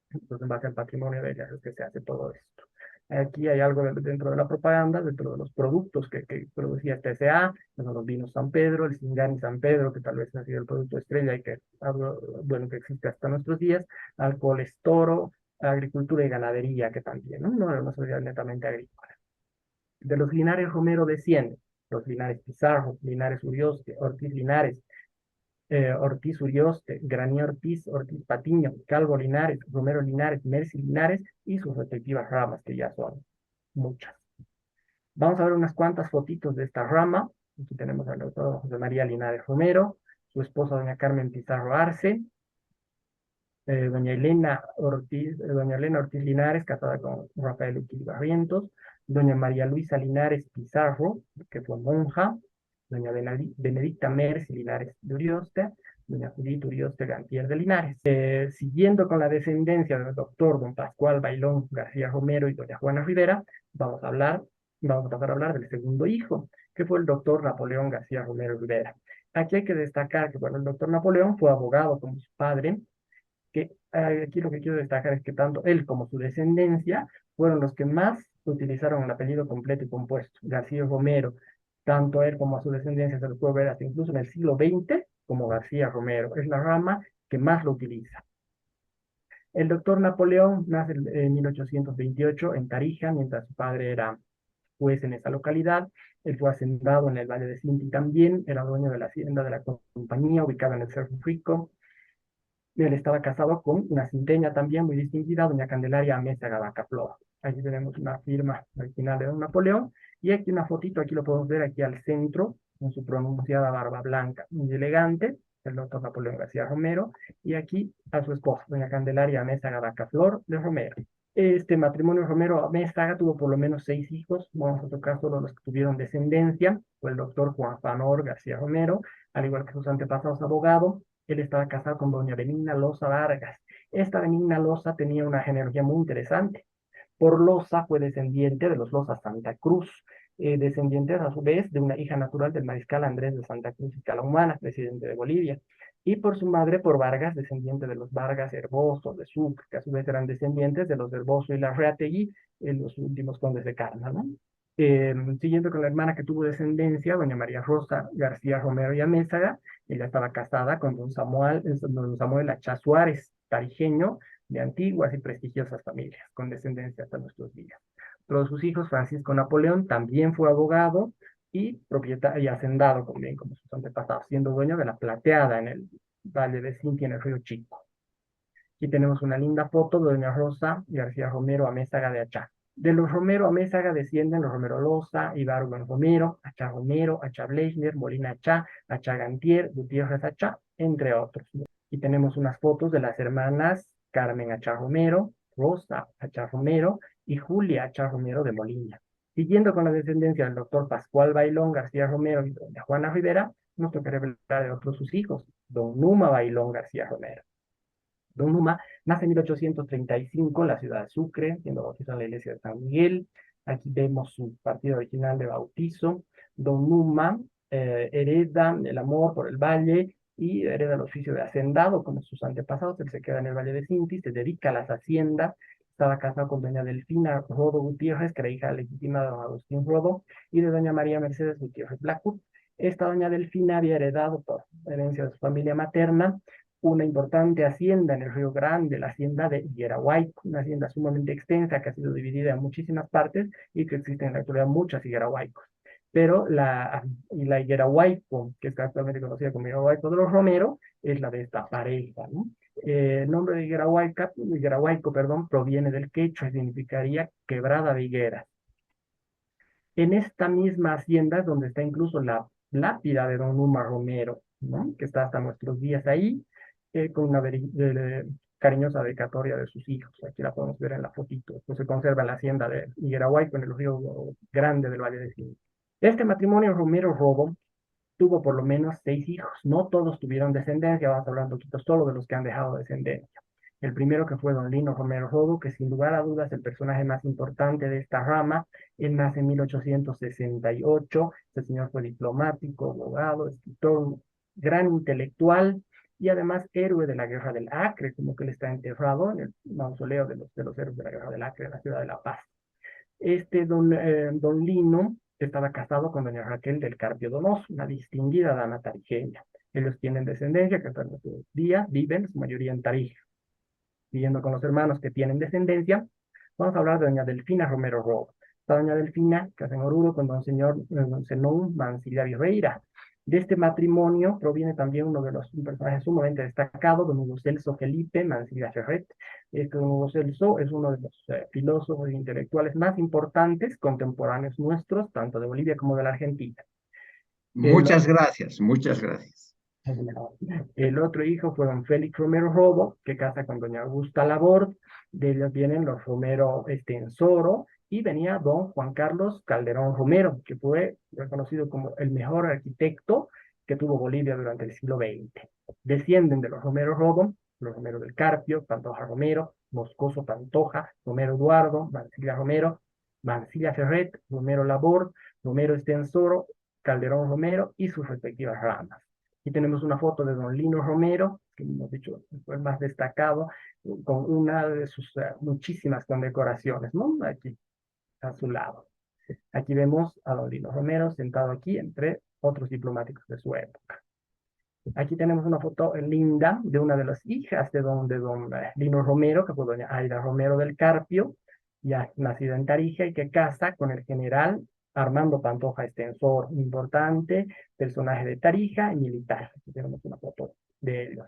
Speaker 2: Entonces, en base al patrimonio de ellas es que se hace todo esto. Aquí hay algo dentro de la propaganda, dentro de los productos que producía este S.A., los vinos San Pedro, el Singani San Pedro, que tal vez ha sido el producto estrella y que, bueno, que existe hasta nuestros días, alcoholes Toro, agricultura y ganadería, que también, ¿no? No era una sociedad netamente agrícola. De los Linares Romero descienden los Linares Pizarro, Linares Urioste, Ortiz Linares, Ortiz Urioste, Graní Ortiz, Ortiz Patiño, Calvo Linares, Romero Linares, Mercy Linares y sus respectivas ramas, que ya son muchas. Vamos a ver unas cuantas fotitos de esta rama. Aquí tenemos al doctor José María Linares Romero, su esposa doña Carmen Pizarro Arce, doña Elena Ortiz Linares, casada con Rafael Uquil Barrientos, doña María Luisa Linares Pizarro, que fue monja, doña Benedicta Mercy Linares de Urioste, doña Judith Urioste Gantier de Linares. Siguiendo con la descendencia del doctor don Pascual Bailón García Romero y doña Juana Rivera, vamos a pasar a hablar del segundo hijo, que fue el doctor Napoleón García Romero Rivera. Aquí hay que destacar que, bueno, el doctor Napoleón fue abogado como su padre, que aquí lo que quiero destacar es que tanto él como su descendencia fueron los que más utilizaron el apellido completo y compuesto, García Romero. Tanto él como a su descendencia se lo puede ver hasta incluso en el siglo XX como García Romero. Es la rama que más lo utiliza. El doctor Napoleón nace en 1828 en Tarija, mientras su padre era juez en esa localidad. Él fue hacendado en el Valle de Sinti también, era dueño de la hacienda de la compañía ubicada en el Cerro Rico. Él estaba casado con una cinteña también muy distinguida, doña Candelaria Mesa Gabacaflor. Aquí tenemos una firma original de don Napoleón, y aquí una fotito, aquí lo podemos ver aquí al centro, con su pronunciada barba blanca, muy elegante, el doctor Napoleón García Romero, y aquí a su esposa, doña Candelaria Mesa Gabacaflor de Romero. Este matrimonio Romero Mézaga tuvo por lo menos 6 hijos, vamos a tocar solo los que tuvieron descendencia, fue el doctor Juan Fanor García Romero, al igual que sus antepasados abogados. Él estaba casado con doña Benigna Loza Vargas. Esta Benigna Loza tenía una genealogía muy interesante. Por Loza fue descendiente de los Loza Santa Cruz, descendientes a su vez de una hija natural del mariscal Andrés de Santa Cruz y Calahumana, presidente de Bolivia, y por su madre, por Vargas, descendiente de los Vargas Herboso, de Sucre, que a su vez eran descendientes de los Herboso y Larrategui, los últimos condes de Carna, ¿no? Siguiendo con la hermana que tuvo descendencia, doña María Rosa García Romero y Amézaga, ella estaba casada con don Samuel Achá Suárez, tarijeño, de antiguas y prestigiosas familias, con descendencia hasta nuestros días. Otro de sus hijos, Francisco Napoleón, también fue abogado y propietario y hacendado también, como sus antepasados, siendo dueño de la Plateada en el Valle de Sinti, en el Río Chico. Aquí tenemos una linda foto de doña Rosa García Romero Amézaga de Achá. De los Romero Amézaga descienden los Romero Loza, Ibargüen Romero, Achá Romero, Achá Blechner, Molina Achá, Achá Gantier, Gutiérrez Achá, entre otros. Y tenemos unas fotos de las hermanas Carmen Achá Romero, Rosa Achá Romero y Julia Achá Romero de Molina. Siguiendo con la descendencia del doctor Pascual Bailón García Romero y doña Juana Rivera, nos tocará hablar de otros sus hijos, don Numa Bailón García Romero. Don Numa nace en 1835 en la ciudad de Sucre, siendo bautizado en la iglesia de San Miguel. Aquí vemos su partido original de bautizo. Don Numa hereda el amor por el valle y hereda el oficio de hacendado como sus antepasados. Él se queda en el Valle de Sinti, se dedica a las haciendas. Estaba casado con doña Delfina Rodo Gutiérrez, que era hija legítima de don Agustín Rodo, y de doña María Mercedes Gutiérrez Blackwood. Esta doña Delfina había heredado por herencia de su familia materna una importante hacienda en el Río Grande, la hacienda de Higuerahuayco, una hacienda sumamente extensa que ha sido dividida en muchísimas partes y que existen en la actualidad muchas Higuerahuaycos. Pero la Higuerahuayco, que está actualmente conocida como Higuerahuayco de los Romero, es la de esta pareja, ¿no? El nombre de Higuerahuayco, perdón, proviene del quechua y significaría quebrada de higueras. En esta misma hacienda es donde está incluso la lápida de don Numa Romero, ¿no? Que está hasta nuestros días ahí, con una cariñosa dedicatoria de sus hijos. Aquí la podemos ver en la fotito. Pues se conserva en la hacienda de Higuerahuayco, en el río Grande del Valle de Sinti. Este matrimonio Romero-Rodo tuvo por lo menos 6 hijos. No todos tuvieron descendencia, vamos a hablar un poquito solo de los que han dejado descendencia. El primero que fue don Lino Romero Robo, que sin lugar a dudas es el personaje más importante de esta rama. Él nace en 1868. Este señor fue diplomático, abogado, escritor, un gran intelectual y además héroe de la Guerra del Acre, como que él está enterrado en el mausoleo de los héroes de la Guerra del Acre en la ciudad de La Paz. Don Lino estaba casado con doña Raquel del Carpio Donoso, una distinguida dama tarijeña. Ellos tienen descendencia que hasta nuestros días viven, su mayoría en Tarija. Siguiendo con los hermanos que tienen descendencia, vamos a hablar de doña Delfina Romero Robo. Esta doña Delfina, casa en Oruro con don Zenón Mancilla Vieira. De este matrimonio proviene también uno de los personajes sumamente destacados, don Hugo Celso Felipe Mancilla Ferret. Don Hugo Celso es uno de los filósofos e intelectuales más importantes contemporáneos nuestros, tanto de Bolivia como de la Argentina.
Speaker 3: Muchas gracias, muchas gracias.
Speaker 2: El otro hijo fue don Félix Romero Robo, que casa con doña Augusta Laborde. De ellos vienen los Romero Estensoro, y venía don Juan Carlos Calderón Romero, que fue reconocido como el mejor arquitecto que tuvo Bolivia durante el siglo XX. Descienden de los Romero Robo, los Romero del Carpio, Pantoja Romero, Moscoso Pantoja, Romero Eduardo, Mancilla Romero, Mancilla Ferret, Romero Laborde, Romero Estensoro, Calderón Romero y sus respectivas ramas. Aquí tenemos una foto de don Lino Romero, que hemos dicho fue el más destacado, con una de sus muchísimas condecoraciones, ¿no? Aquí a su lado. Aquí vemos a don Lino Romero sentado aquí entre otros diplomáticos de su época. Aquí tenemos una foto linda de una de las hijas de don Lino Romero, que fue doña Aida Romero del Carpio, ya nacida en Tarija y que casa con el general Armando Pantoja Estensor, importante personaje de Tarija y militar. Aquí tenemos una foto de ellos.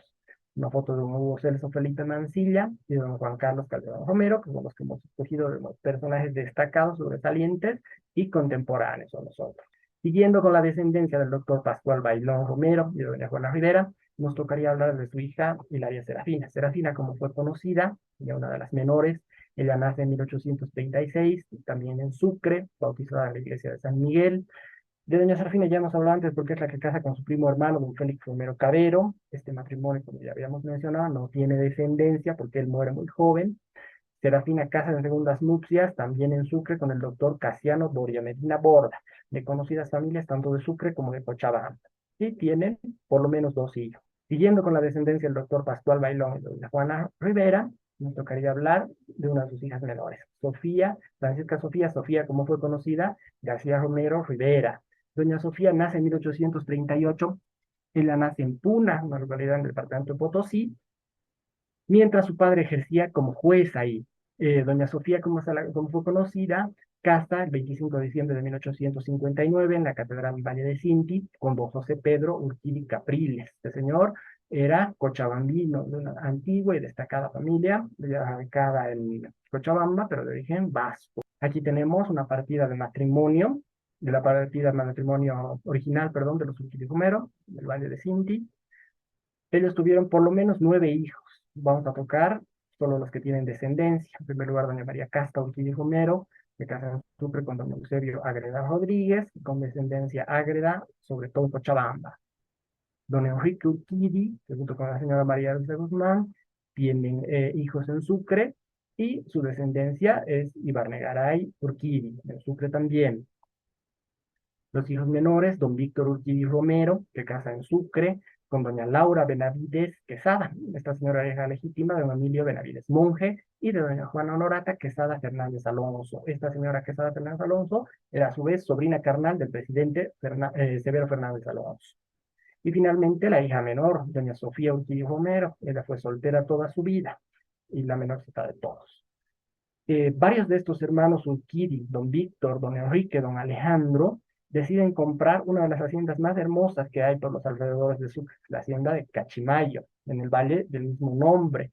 Speaker 2: Una foto de don Hugo Celso Felipe Mancilla y de don Juan Carlos Calderón Romero, que son los que hemos escogido de los personajes destacados, sobresalientes y contemporáneos a nosotros. Siguiendo con la descendencia del doctor Pascual Bailón Romero y de doña Juana Rivera, nos tocaría hablar de su hija Hilaria Serafina. Serafina, como fue conocida, ya una de las menores, ella nace en 1836, también en Sucre, bautizada en la iglesia de San Miguel. De doña Serafina ya hemos hablado antes porque es la que casa con su primo hermano, don Félix Romero Cabero. Este matrimonio, como ya habíamos mencionado, no tiene descendencia porque él muere muy joven. Serafina casa en segundas nupcias, también en Sucre, con el doctor Casiano Doria Medina Borda, de conocidas familias tanto de Sucre como de Cochabamba. Y tienen por lo menos 2 hijos. Siguiendo con la descendencia del doctor Pascual Bailón y de doña Juana Rivera, nos tocaría hablar de una de sus hijas menores, Sofía, Francisca Sofía, como fue conocida, García Romero Rivera. Doña Sofía nace en 1838, ella nace en Puna, una localidad en el departamento de Potosí, mientras su padre ejercía como juez ahí. Doña Sofía, como fue conocida, casa el 25 de diciembre de 1859 en la Catedral Valle de Sinti con don José Pedro Urquidi Capriles. Este señor era cochabambino, de una antigua y destacada familia, radicada en Cochabamba, pero de origen vasco. Aquí tenemos una partida de matrimonio, de la partida de matrimonio original, perdón, de los Urquidi Romero, del Valle de Sinti. Ellos tuvieron por lo menos 9 hijos. Vamos a tocar solo los que tienen descendencia. En primer lugar, doña María Casta Urquidi Romero, que casa en Sucre con don Eusebio Ágreda Rodríguez, con descendencia ágreda, sobre todo Cochabamba. Don Enrique Urquidi, que junto con la señora María de Guzmán, tienen hijos en Sucre, y su descendencia es Ibarnegaray Urquidi, en Sucre también. Los hijos menores, don Víctor Urquidi Romero, que casa en Sucre, con doña Laura Benavides Quesada. Esta señora era legítima de don Emilio Benavides Monje y de doña Juana Honorata Quesada Fernández Alonso. Esta señora Quesada Fernández Alonso era a su vez sobrina carnal del presidente Severo Fernández Alonso. Y finalmente la hija menor, doña Sofía Urquidi Romero. Ella fue soltera toda su vida y la menorcita de todos. Varios de estos hermanos Urquidi, don Víctor, don Enrique, don Alejandro, deciden comprar una de las haciendas más hermosas que hay por los alrededores de Sucre, la hacienda de Cachimayo, en el valle del mismo nombre,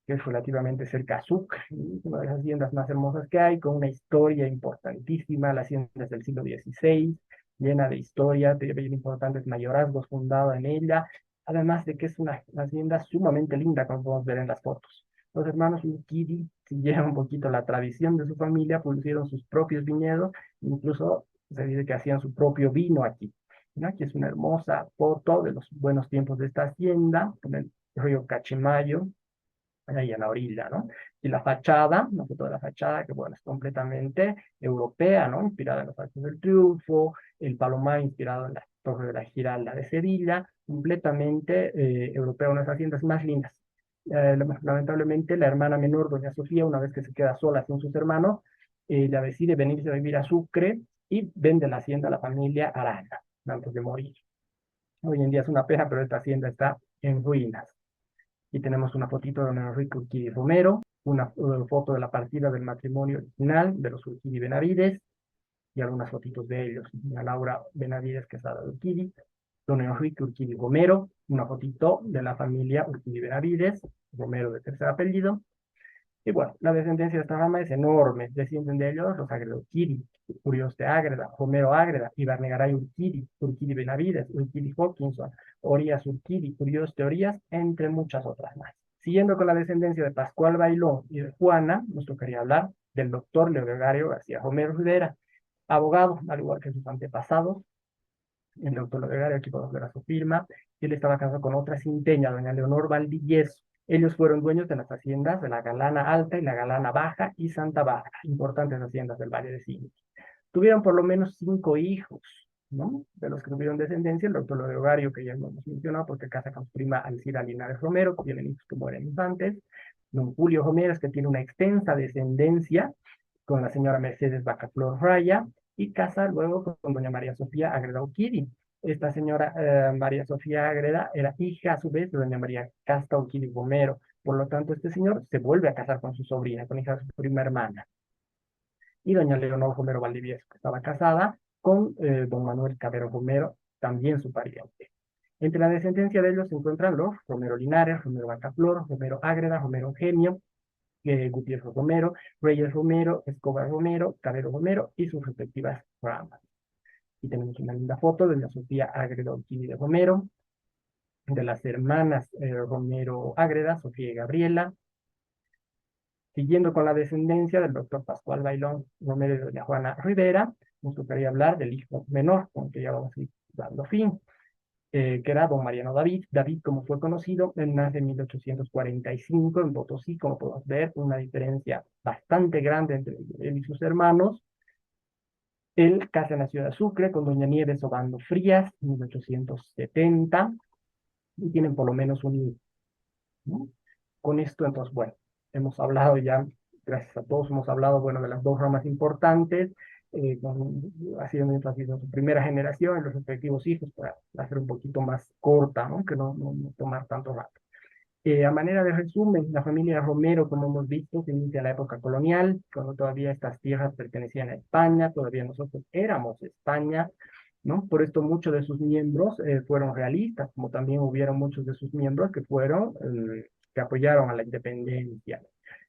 Speaker 2: que es relativamente cerca a Sucre, una de las haciendas más hermosas que hay, con una historia importantísima. La hacienda es del siglo XVI, llena de historia, de importantes mayorazgos fundados en ella, además de que es una hacienda sumamente linda, como podemos ver en las fotos. Los hermanos Urquidi siguieron un poquito la tradición de su familia, pusieron sus propios viñedos, incluso se dice que hacían su propio vino aquí. ¿no? Aquí es una hermosa foto de los buenos tiempos de esta hacienda, con el río Cachimayo, ahí en la orilla, ¿no? Y la fachada, una foto de la fachada que, bueno, es completamente europea, ¿no? Inspirada en los Arcos del Triunfo, el Palomar inspirado en la Torre de la Giralda de Sevilla, completamente europea, unas haciendas más lindas. Lamentablemente, la hermana menor, doña Sofía, una vez que se queda sola sin sus hermanos, ella decide venirse a vivir a Sucre y vende la hacienda a la familia Arana, antes de morir. Hoy en día es una pena, pero esta hacienda está en ruinas. Y tenemos una fotito de don Enrique Urquidi Romero, una foto de la partida del matrimonio original de los Urquidi Benavides, y algunas fotitos de ellos. La Laura Benavides Quesada de Urquidi, don Enrique Urquidi Romero, una fotito de la familia Urquidi Benavides, Romero de tercer apellido. Y bueno, la descendencia de esta rama es enorme. Descienden de ellos los Ágreda Urquidi, Urioste Ágreda, Romero Ágreda, Ibarnegaray Urquidi, Urquidi Benavides, Urquidi Hawkinson, Orías Urquidi, Urioste Orías, entre muchas otras más. Siguiendo con la descendencia de Pascual Bailón y de Juana, nos tocaría hablar del doctor Leodegario García Romero Rivera, abogado, al igual que sus antepasados. El doctor Leodegario, aquí podemos ver a su firma. Él estaba casado con otra cinteña, doña Leonor Valdivieso. Ellos fueron dueños de las haciendas de la Galana Alta y la Galana Baja y Santa Bárbara, importantes haciendas del Valle de Cinti. Tuvieron por lo menos 5 hijos, ¿no? De los que tuvieron descendencia, el doctor Leodegario, que ya lo hemos mencionado, porque casa con su prima Alcira Linares Romero, que tienen hijos que mueren infantes. Don Julio Romero, que tiene una extensa descendencia con la señora Mercedes Bacaflor Raya, y casa luego con doña María Sofía Agreda Urquidi. Esta señora María Sofía Agreda era hija a su vez de doña María Casta Urquidi Romero. Por lo tanto, este señor se vuelve a casar con su sobrina, con hija de su prima hermana. Y doña Leonor Romero Valdivieso, que estaba casada con don Manuel Cabero Romero, también su pariente. Entre la descendencia de ellos se encuentran los Romero Linares, Romero Bacaflor, Romero Ágreda, Romero Eugenio, Gutiérrez Romero, Reyes Romero, Escobar Romero, Cabero Romero y sus respectivas ramas. Y tenemos una linda foto de la Sofía Ágreda Urquidi de Romero, de las hermanas Romero Ágreda, Sofía y Gabriela. Siguiendo con la descendencia del doctor Pascual Bailón Romero y doña Juana Rivera, nos tocaría hablar del hijo menor, con que ya vamos a ir dando fin, que era don Mariano David. David, como fue conocido, nace en 1845 en Potosí, como podemos ver, una diferencia bastante grande entre él y sus hermanos. Él casa en la ciudad de Sucre con doña Nieves Obando Frías en 1870 y tienen por lo menos un hijo, ¿no? Con esto, entonces, bueno, hemos hablado ya, gracias a todos, hemos hablado, bueno, de las dos ramas importantes, haciendo énfasis en su primera generación, en los respectivos hijos, para hacer un poquito más corta, ¿no? Que no tomar tanto rato. A manera de resumen, la familia Romero, como hemos visto, se inicia la época colonial, cuando todavía estas tierras pertenecían a España, todavía nosotros éramos España, ¿no? Por esto muchos de sus miembros fueron realistas, como también hubieron muchos de sus miembros que fueron, que apoyaron a la independencia.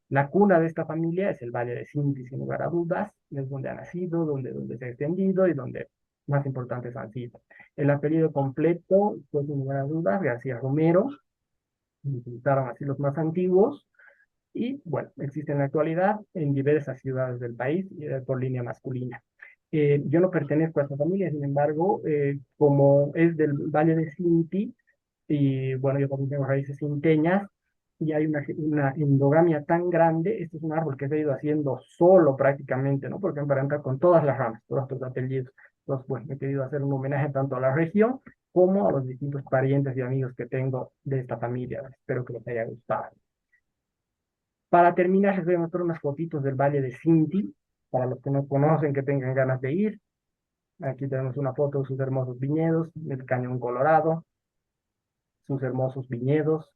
Speaker 2: La cuna de esta familia es el Valle de Cinti, sin lugar a dudas, es donde ha nacido, donde se ha extendido y donde más importantes han sido. El apellido completo fue, sin lugar a dudas, García Romero, utilizaron así los más antiguos, y bueno, existe en la actualidad en diversas ciudades del país por línea masculina. Yo no pertenezco a esta familia, sin embargo, como es del Valle de Cinti, y bueno, yo también tengo raíces cinteñas, y hay una endogamia tan grande, este es un árbol que se ha ido haciendo solo prácticamente, ¿no? Porque emparenta con todas las ramas, todos estos apellidos. Entonces, bueno, he querido hacer un homenaje tanto a la región como a los distintos parientes y amigos que tengo de esta familia. Espero que les haya gustado. Para terminar, les voy a mostrar unas fotitos del Valle de Cinti, para los que no conocen, que tengan ganas de ir. Aquí tenemos una foto de sus hermosos viñedos, del Cañón Colorado, sus hermosos viñedos,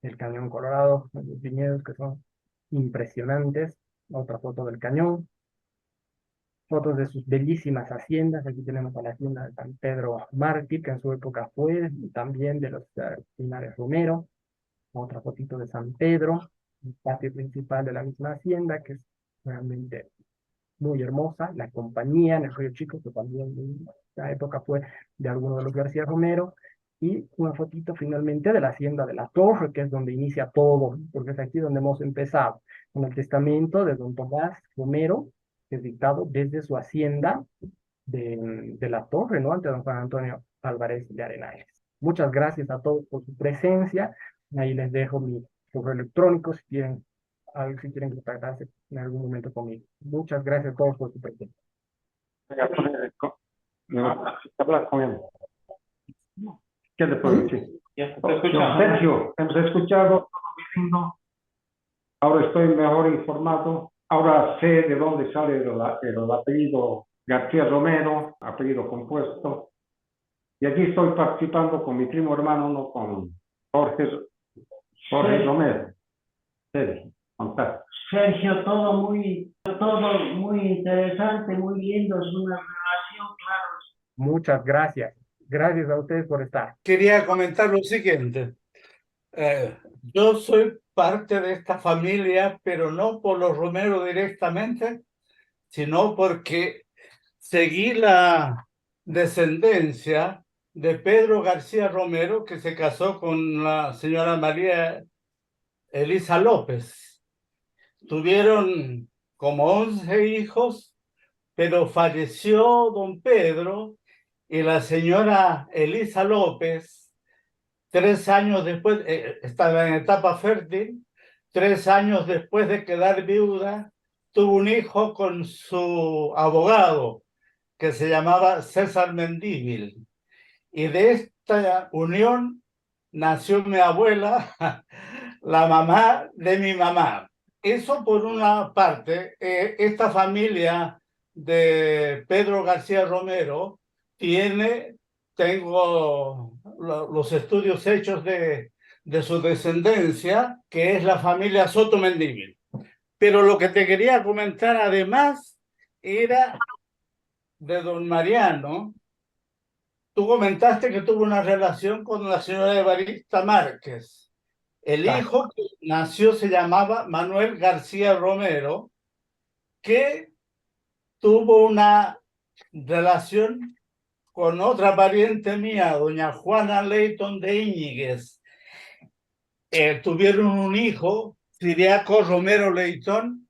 Speaker 2: el Cañón Colorado, los viñedos que son impresionantes. Otra foto del cañón, fotos de sus bellísimas haciendas. Aquí tenemos a la hacienda de San Pedro Mártir, que en su época fue también de los Linares Romero. Otra fotito de San Pedro, el patio principal de la misma hacienda, que es realmente muy hermosa. La compañía en el Río Chico, que también en esa época fue de alguno de los García Romero. Y una fotito finalmente de la hacienda de la Torre, que es donde inicia todo, porque es aquí donde hemos empezado, con el testamento de don Tomás Romero, que es dictado desde su hacienda de la torre, ¿no? Ante don Juan Antonio Álvarez de Arenales. Muchas gracias a todos por su presencia. Ahí les dejo mi correo electrónico si quieren, a ver si quieren contactarse en algún momento conmigo. Muchas gracias a todos por su presencia.
Speaker 4: Hablas con él. ¿Qué le puedo decir? Sergio, hemos escuchado todo muy lindo. Ahora estoy mejor informado. Ahora sé de dónde sale el apellido García Romero, apellido compuesto. Y aquí estoy participando con mi primo hermano, no con Jorge Romero. Sergio, contacto.
Speaker 5: Sergio, todo muy interesante, muy lindo, es una relación, claro.
Speaker 2: Muchas gracias. Gracias a ustedes por estar.
Speaker 6: Quería comentar lo siguiente. Yo soy parte de esta familia, pero no por los Romero directamente, sino porque seguí la descendencia de Pedro García Romero, que se casó con la señora María Elisa López. Tuvieron como 11 hijos, pero falleció don Pedro y la señora Elisa López, 3 años después, estaba en etapa fértil, 3 años después de quedar viuda, tuvo un hijo con su abogado, que se llamaba César Mendívil. Y de esta unión nació mi abuela, la mamá de mi mamá. Eso por una parte. Esta familia de Pedro García Romero tengo los estudios hechos de su descendencia, que es la familia Soto Mendívil. Pero lo que te quería comentar además era de don Mariano. Tú comentaste que tuvo una relación con la señora Evarista Márquez. El hijo que nació se llamaba Manuel García Romero, que tuvo una relación con otra pariente mía, doña Juana Leighton de Íñiguez. Tuvieron un hijo, Ciriaco Romero Leighton,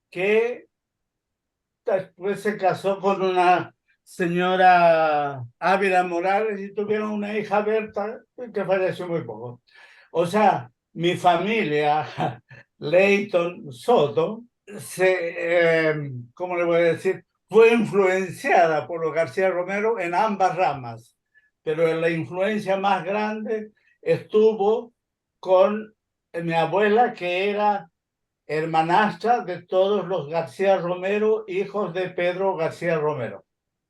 Speaker 6: que después se casó con una señora Ávila Morales y tuvieron una hija Berta que falleció muy poco. O sea, mi familia, Leighton Soto, ¿cómo le voy a decir? Fue influenciada por los García Romero en ambas ramas, pero la influencia más grande estuvo con mi abuela, que era hermanastra de todos los García Romero, hijos de Pedro García Romero.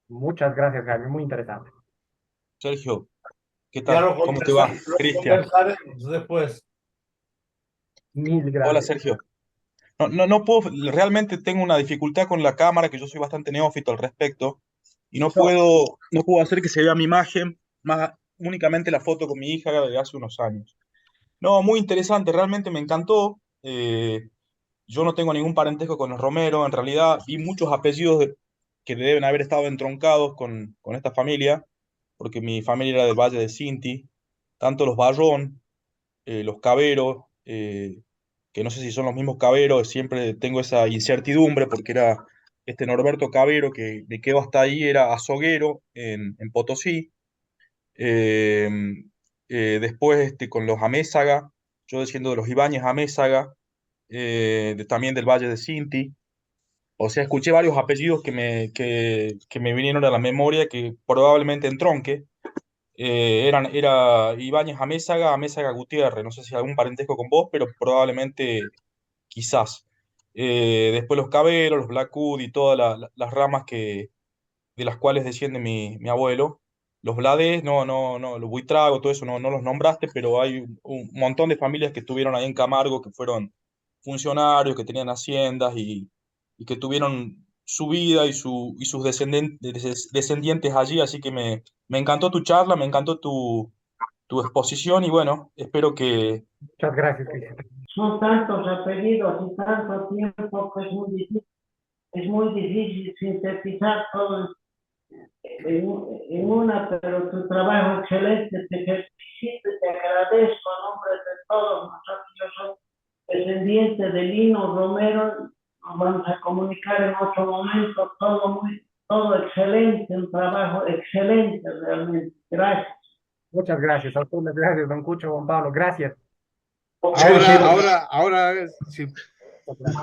Speaker 2: Muchas gracias, Javier. Muy interesante.
Speaker 7: Sergio, ¿qué
Speaker 6: Ya
Speaker 7: tal? ¿Cómo te va? Cristian.
Speaker 6: conversaremos después.
Speaker 2: Mil gracias.
Speaker 7: Hola, Sergio. No puedo, realmente tengo una dificultad con la cámara, que yo soy bastante neófito al respecto, y no puedo hacer que se vea mi imagen, más únicamente la foto con mi hija de hace unos años. No, muy interesante, realmente me encantó. Yo no tengo ningún parentesco con los Romero, en realidad vi muchos apellidos que deben haber estado entroncados con esta familia, porque mi familia era del Valle de Cinti, tanto los Barrón, los Caberos, que no sé si son los mismos Caberos, siempre tengo esa incertidumbre porque era este Norberto Cabero, que me quedo hasta ahí, era azoguero en Potosí. Eh, Después con los Amézaga, yo desciendo de los Ibáñez Amézaga, también del Valle de Cinti. O sea, escuché varios apellidos que me vinieron a la memoria que probablemente entronque. Era Ibáñez Amézaga, Amézaga Gutiérrez, no sé si algún parentesco con vos, pero probablemente quizás. Después los Caberos, los Blackwood y todas las ramas de las cuales desciende mi abuelo. Los Blades, no, los Buitrago, todo eso no los nombraste, pero hay un montón de familias que estuvieron ahí en Camargo, que fueron funcionarios, que tenían haciendas y que tuvieron su vida y sus descendientes allí, así que me encantó tu charla, me encantó tu exposición y bueno, espero que...
Speaker 2: Muchas gracias, Cristian.
Speaker 5: Son tantos apellidos y tanto tiempo que es muy difícil sintetizar todo en una, pero tu trabajo excelente, te felicito y te agradezco en nombre de todos nosotros. Yo soy descendiente de Lino Romero, nos vamos a comunicar en otro momento, todo muy todo excelente, un trabajo excelente realmente. Gracias.
Speaker 2: Muchas gracias. A ustedes, gracias, don Cucho, don Pablo. Gracias.
Speaker 8: Ahora, si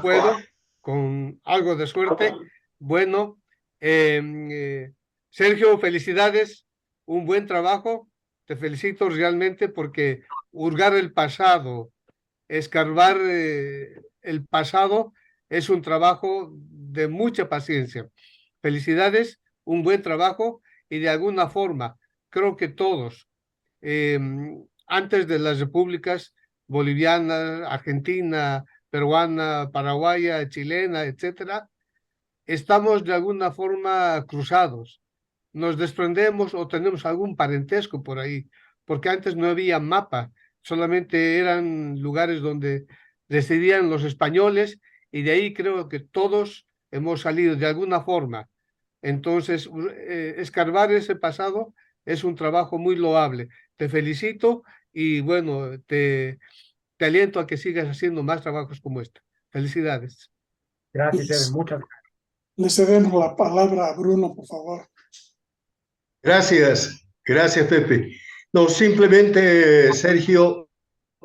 Speaker 8: puedo, con algo de suerte. Bueno, Sergio, felicidades, un buen trabajo. Te felicito realmente porque hurgar el pasado, escarbar el pasado es un trabajo de mucha paciencia. Felicidades, un buen trabajo y de alguna forma, creo que todos, antes de las repúblicas boliviana, argentina, peruana, paraguaya, chilena, etcétera, estamos de alguna forma cruzados. Nos desprendemos o tenemos algún parentesco por ahí, porque antes no había mapa, solamente eran lugares donde residían los españoles y de ahí creo que todos hemos salido de alguna forma. Entonces, escarbar ese pasado es un trabajo muy loable. Te felicito y bueno, te aliento a que sigas haciendo más trabajos como este. Felicidades.
Speaker 2: Gracias, Eder. Muchas gracias.
Speaker 1: Le cedemos la palabra a Bruno, por favor.
Speaker 9: Gracias, Pepe. No, simplemente, Sergio,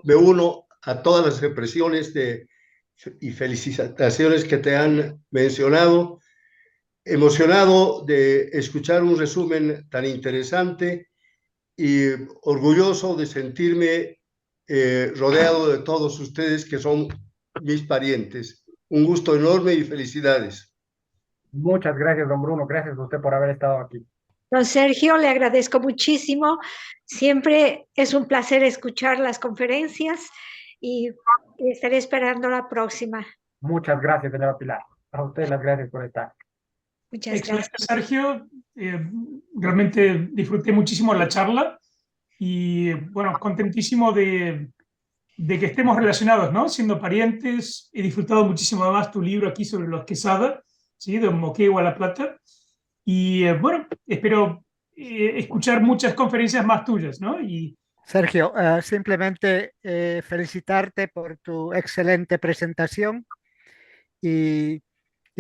Speaker 9: me uno a todas las expresiones y felicitaciones que te han mencionado. Emocionado de escuchar un resumen tan interesante y orgulloso de sentirme rodeado de todos ustedes que son mis parientes. Un gusto enorme y felicidades.
Speaker 2: Muchas gracias, don Bruno. Gracias a usted por haber estado aquí.
Speaker 10: Don Sergio, le agradezco muchísimo. Siempre es un placer escuchar las conferencias y estaré esperando la próxima.
Speaker 2: Muchas gracias, señora Pilar. A usted las gracias por estar.
Speaker 10: Muchas
Speaker 11: Excelente,
Speaker 10: gracias.
Speaker 11: Sergio. Realmente disfruté muchísimo la charla y, bueno, contentísimo de que estemos relacionados, ¿no? Siendo parientes. He disfrutado muchísimo además tu libro aquí sobre los Quesada, ¿sí? De Moquegua a La Plata. Y, bueno, espero escuchar muchas conferencias más tuyas, ¿no? Y
Speaker 12: Sergio, simplemente felicitarte por tu excelente presentación y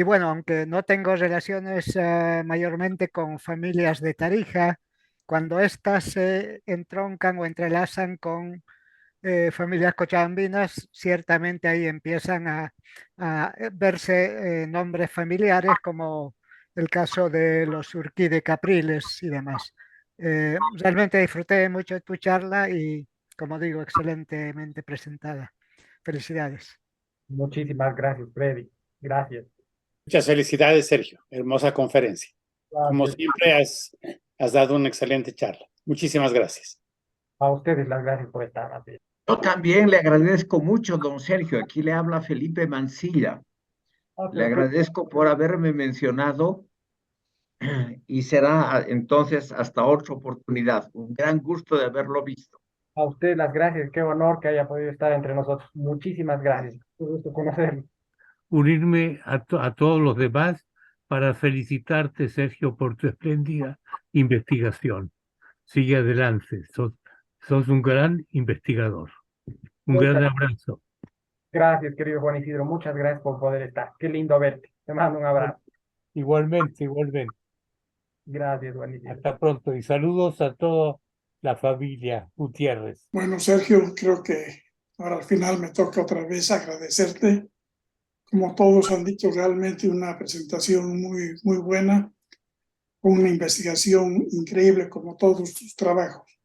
Speaker 12: bueno, aunque no tengo relaciones mayormente con familias de Tarija, cuando éstas se entroncan o entrelazan con familias cochabambinas, ciertamente ahí empiezan a verse nombres familiares como el caso de los Urquí de Capriles y demás. Realmente disfruté mucho de tu charla y, como digo, excelentemente presentada. Felicidades.
Speaker 2: Muchísimas gracias, Freddy. Gracias.
Speaker 13: Muchas felicidades, Sergio. Hermosa conferencia.
Speaker 2: Gracias.
Speaker 13: Como siempre, has dado una excelente charla. Muchísimas gracias.
Speaker 2: A ustedes las gracias por estar aquí.
Speaker 3: Yo también le agradezco mucho, don Sergio. Aquí le habla Felipe Mancilla. Le agradezco por haberme mencionado y será entonces hasta otra oportunidad. Un gran gusto de haberlo visto.
Speaker 2: A usted las gracias. Qué honor que haya podido estar entre nosotros. Muchísimas gracias. Un gusto conocerlo.
Speaker 14: Unirme a todos los demás para felicitarte, Sergio, por tu espléndida investigación. Sigue adelante. Sos un gran investigador. Un gran abrazo.
Speaker 2: Gracias, querido Juan Isidro. Muchas gracias por poder estar. Qué lindo verte. Te mando un abrazo.
Speaker 14: Igualmente, igualmente.
Speaker 2: Gracias, Juan Isidro.
Speaker 14: Hasta pronto y saludos a toda la familia Gutiérrez.
Speaker 1: Bueno, Sergio, creo que ahora al final me toca otra vez agradecerte. Como todos han dicho, realmente una presentación muy, muy buena, una investigación increíble como todos tus trabajos.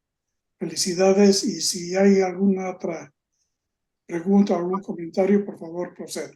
Speaker 1: Felicidades y si hay alguna otra pregunta o algún comentario, por favor, proceda.